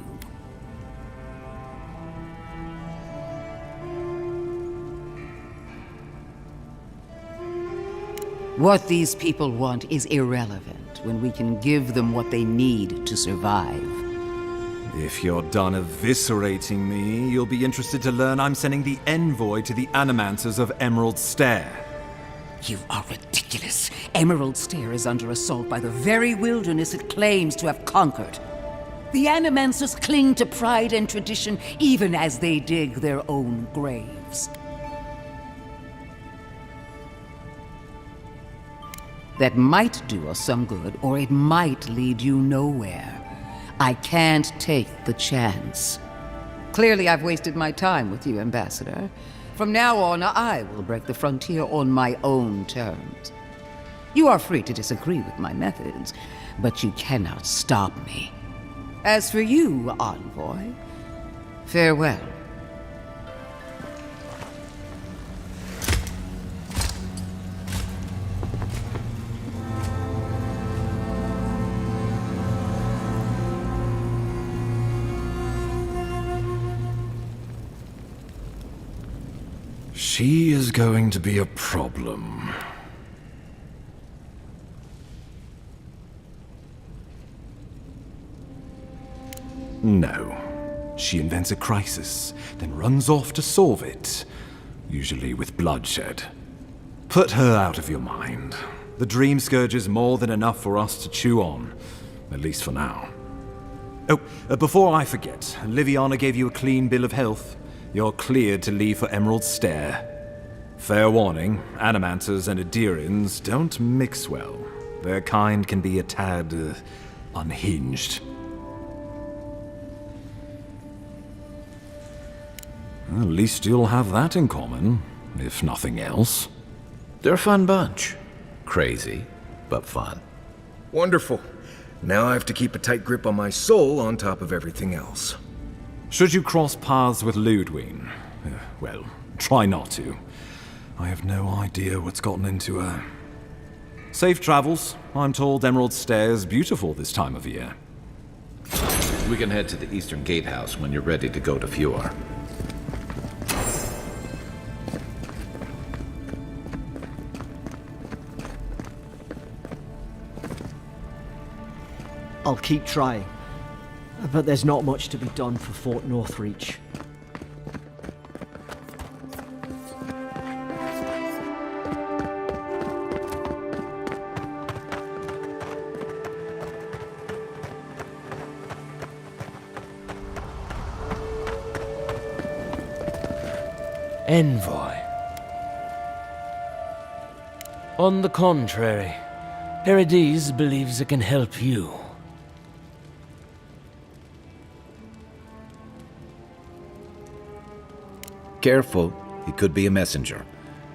What these people want is irrelevant when we can give them what they need to survive. If you're done eviscerating me, you'll be interested to learn I'm sending the envoy to the Animancers of Emerald Stair. You are ridiculous. Emerald Stair is under assault by the very wilderness it claims to have conquered. The Animancers cling to pride and tradition even as they dig their own graves. That might do us some good, or it might lead you nowhere. I can't take the chance. Clearly, I've wasted my time with you, Ambassador. From now on, I will break the frontier on my own terms. You are free to disagree with my methods, but you cannot stop me. As for you, envoy, farewell. She is going to be a problem. No. She invents a crisis, then runs off to solve it, usually with bloodshed. Put her out of your mind. The Dream Scourge is more than enough for us to chew on, at least for now. Oh, before I forget, Liviana gave you a clean bill of health. You're cleared to leave for Emerald Stair. Fair warning, Animancers and Adirans don't mix well. Their kind can be a tad, unhinged. At least you'll have that in common, if nothing else. They're a fun bunch. Crazy, but fun. Wonderful. Now I have to keep a tight grip on my soul on top of everything else. Should you cross paths with Ludwig, well, try not to. I have no idea what's gotten into her. Safe travels. I'm told Emerald Stair is beautiful this time of year. We can head to the Eastern Gatehouse when you're ready to go to Fjord. I'll keep trying. But there's not much to be done for Fort Northreach. envoy. On the contrary, Paradise believes it can help you. Careful, he could be a messenger.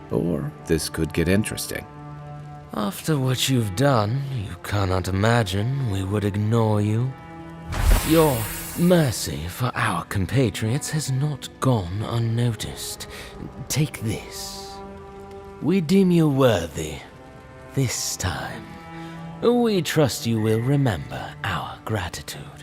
Or this could get interesting. After what you've done, you cannot imagine we would ignore you. Your mercy for our compatriots has not gone unnoticed. Take this. We deem you worthy. This time, we trust you will remember our gratitude.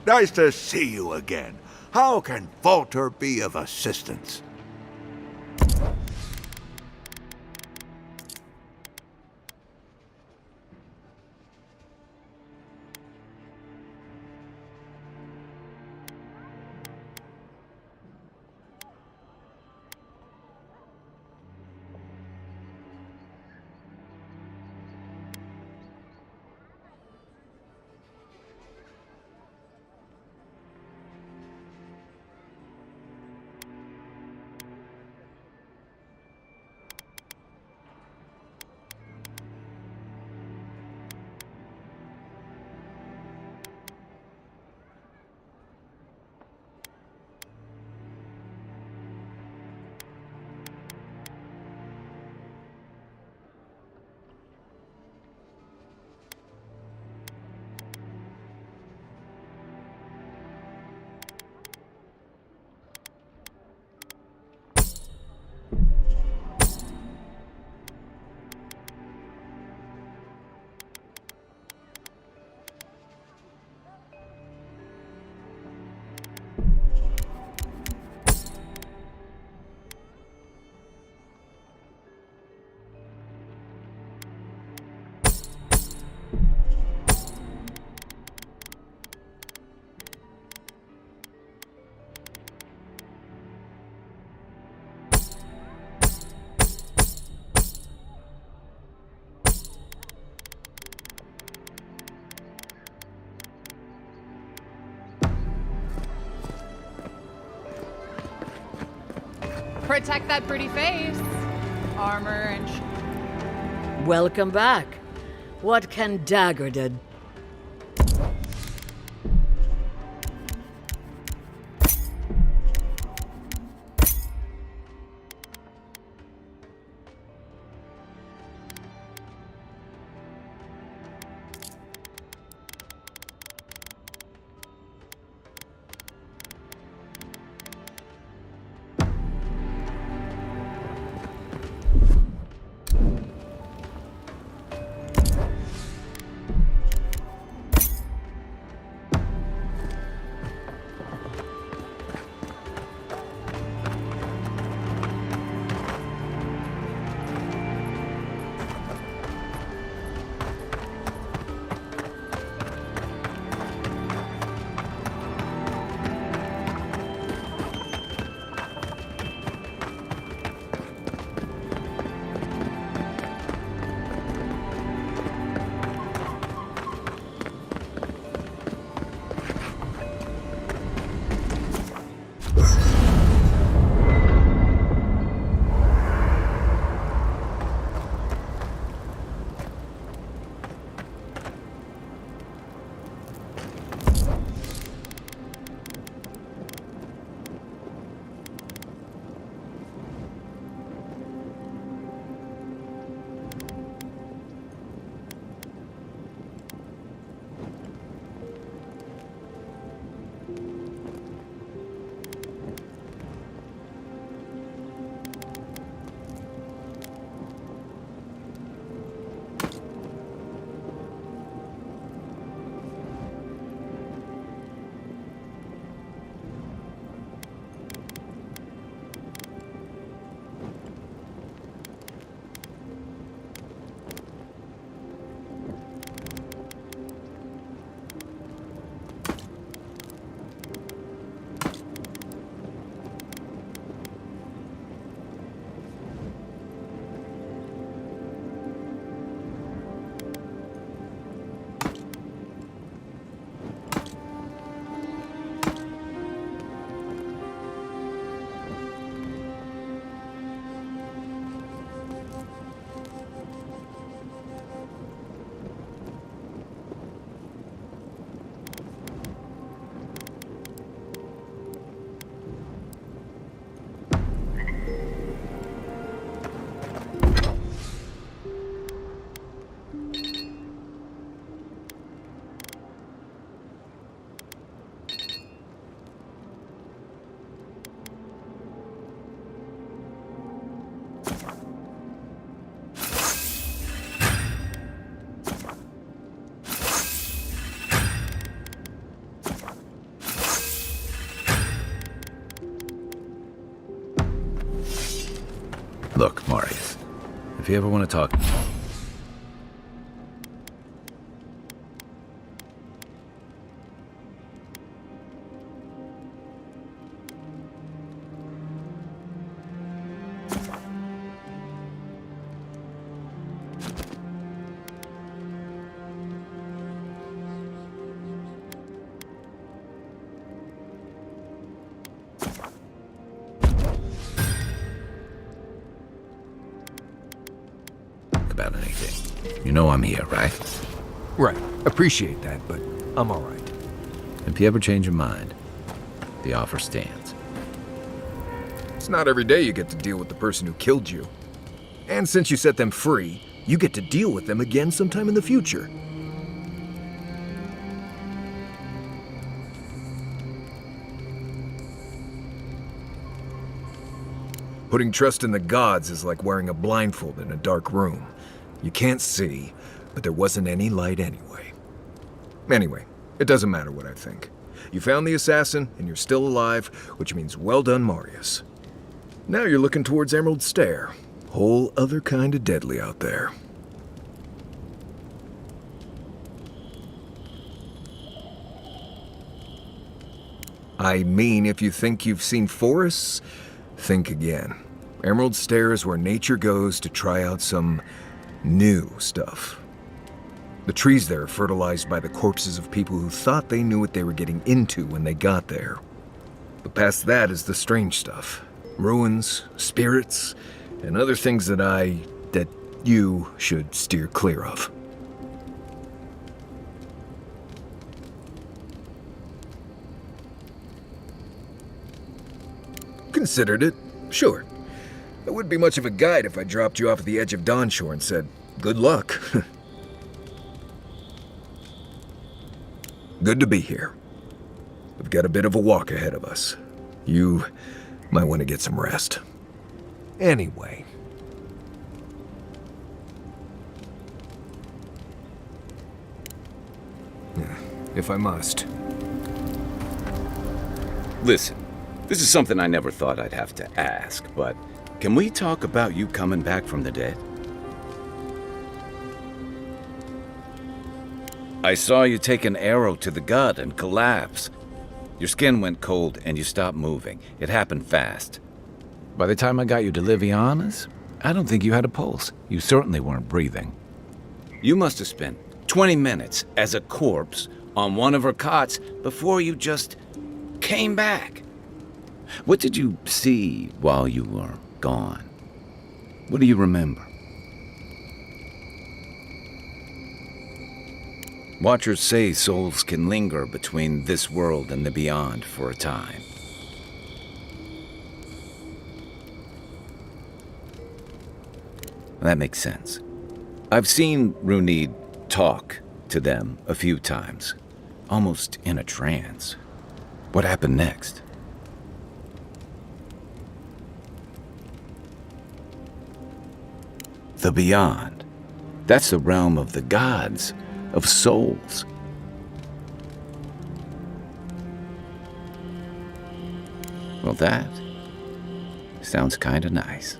Nice to see you again. How can Walter be of assistance? Protect that pretty face. Armor and Welcome back. What can Dagger do? Look, Marius, if you ever want to talk... about anything. You know I'm here, right? Right. Appreciate that, but I'm all right. If you ever change your mind, the offer stands. It's not every day you get to deal with the person who killed you. And since you set them free, you get to deal with them again sometime in the future. Putting trust in the gods is like wearing a blindfold in a dark room. You can't see, but there wasn't any light anyway. Anyway, it doesn't matter what I think. You found the assassin, and you're still alive, which means well done, Marius. Now you're looking towards Emerald Stair. Whole other kind of deadly out there. I mean, if you think you've seen forests, think again. Emerald Stair is where nature goes to try out some new stuff. The trees there are fertilized by the corpses of people who thought they knew what they were getting into when they got there. But past that is the strange stuff. Ruins, spirits, and other things that you should steer clear of. Considered it, sure. I wouldn't be much of a guide if I dropped you off at the edge of Dawnshore and said, good luck. Good to be here. We've got a bit of a walk ahead of us. You might want to get some rest. Anyway. If I must. Listen, this is something I never thought I'd have to ask, but can we talk about you coming back from the dead? I saw you take an arrow to the gut and collapse. Your skin went cold and you stopped moving. It happened fast. By the time I got you to Liviana's, I don't think you had a pulse. You certainly weren't breathing. You must have spent 20 minutes as a corpse on one of her cots before you just came back. What did you see while you were gone? What do you remember? Watchers say souls can linger between this world and the beyond for a time. That makes sense. I've seen Runid talk to them a few times, almost in a trance. What happened next? The beyond. That's the realm of the gods, of souls. Well, that sounds kinda nice.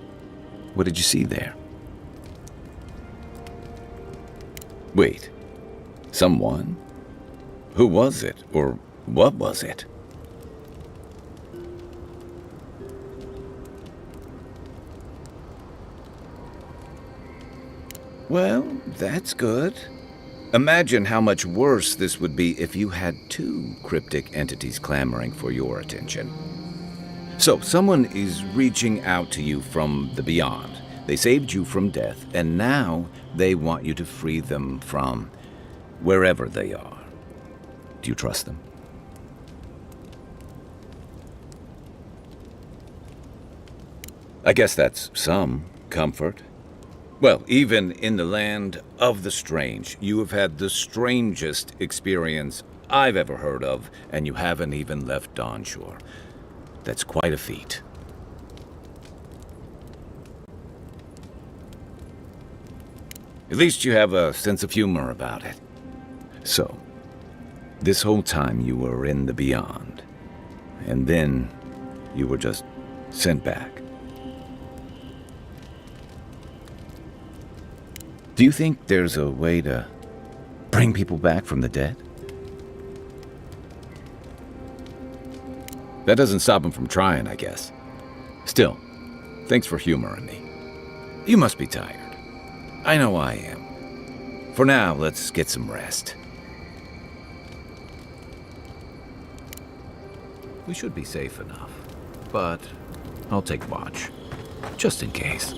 What did you see there? Wait, someone? Who was it, or what was it? Well, that's good. Imagine how much worse this would be if you had two cryptic entities clamoring for your attention. So, someone is reaching out to you from the beyond. They saved you from death, and now they want you to free them from wherever they are. Do you trust them? I guess that's some comfort. Well, even in the land of the strange, you have had the strangest experience I've ever heard of, and you haven't even left Dawnshore. That's quite a feat. At least you have a sense of humor about it. So, this whole time you were in the beyond, and then you were just sent back. Do you think there's a way to bring people back from the dead? That doesn't stop him from trying, I guess. Still, thanks for humoring me. You must be tired. I know I am. For now, let's get some rest. We should be safe enough, but I'll take watch, just in case.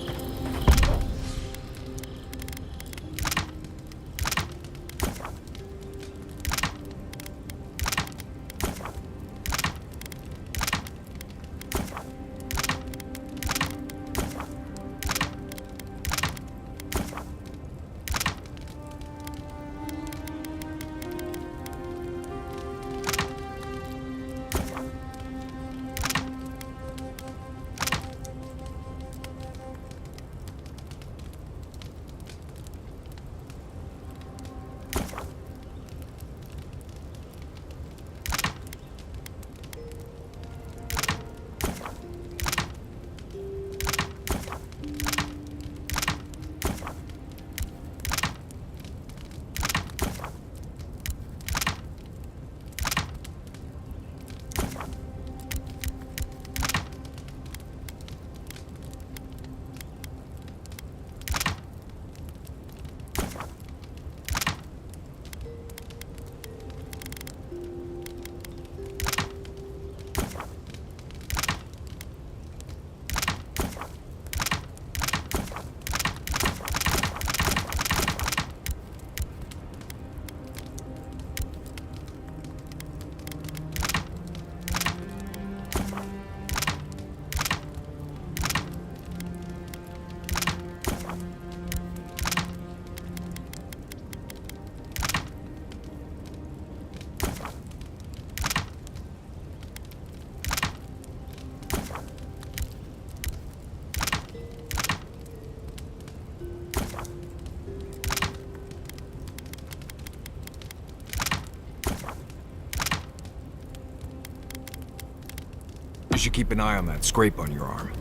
You should keep an eye on that scrape on your arm.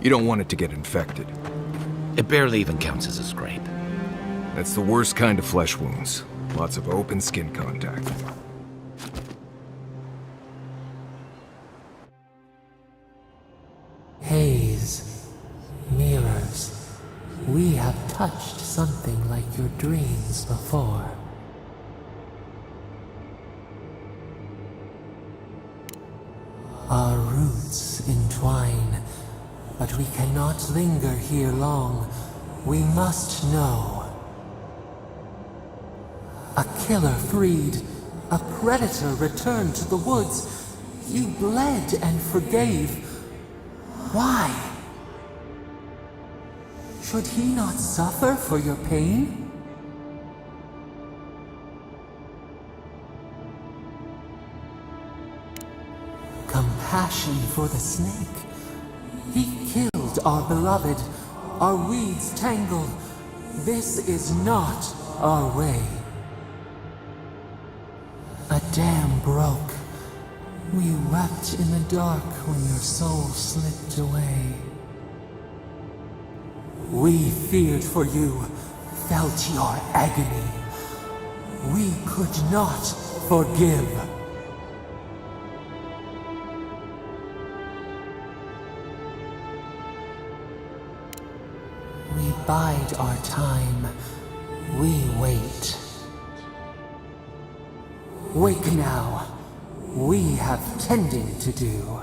You don't want it to get infected. It barely even counts as a scrape. That's the worst kind of flesh wounds. Lots of open skin contact. Haze, mirrors, we have touched something like your dreams before. Our roots entwine, but we cannot linger here long. We must know. A killer freed, a predator returned to the woods. You bled and forgave. Why? Should he not suffer for your pain? Compassion for the snake. He killed our beloved, our weeds tangled. This is not our way. A dam broke. We wept in the dark when your soul slipped away. We feared for you, felt your agony. We could not forgive. We bide our time. We wait. Wake now. We have tending to do.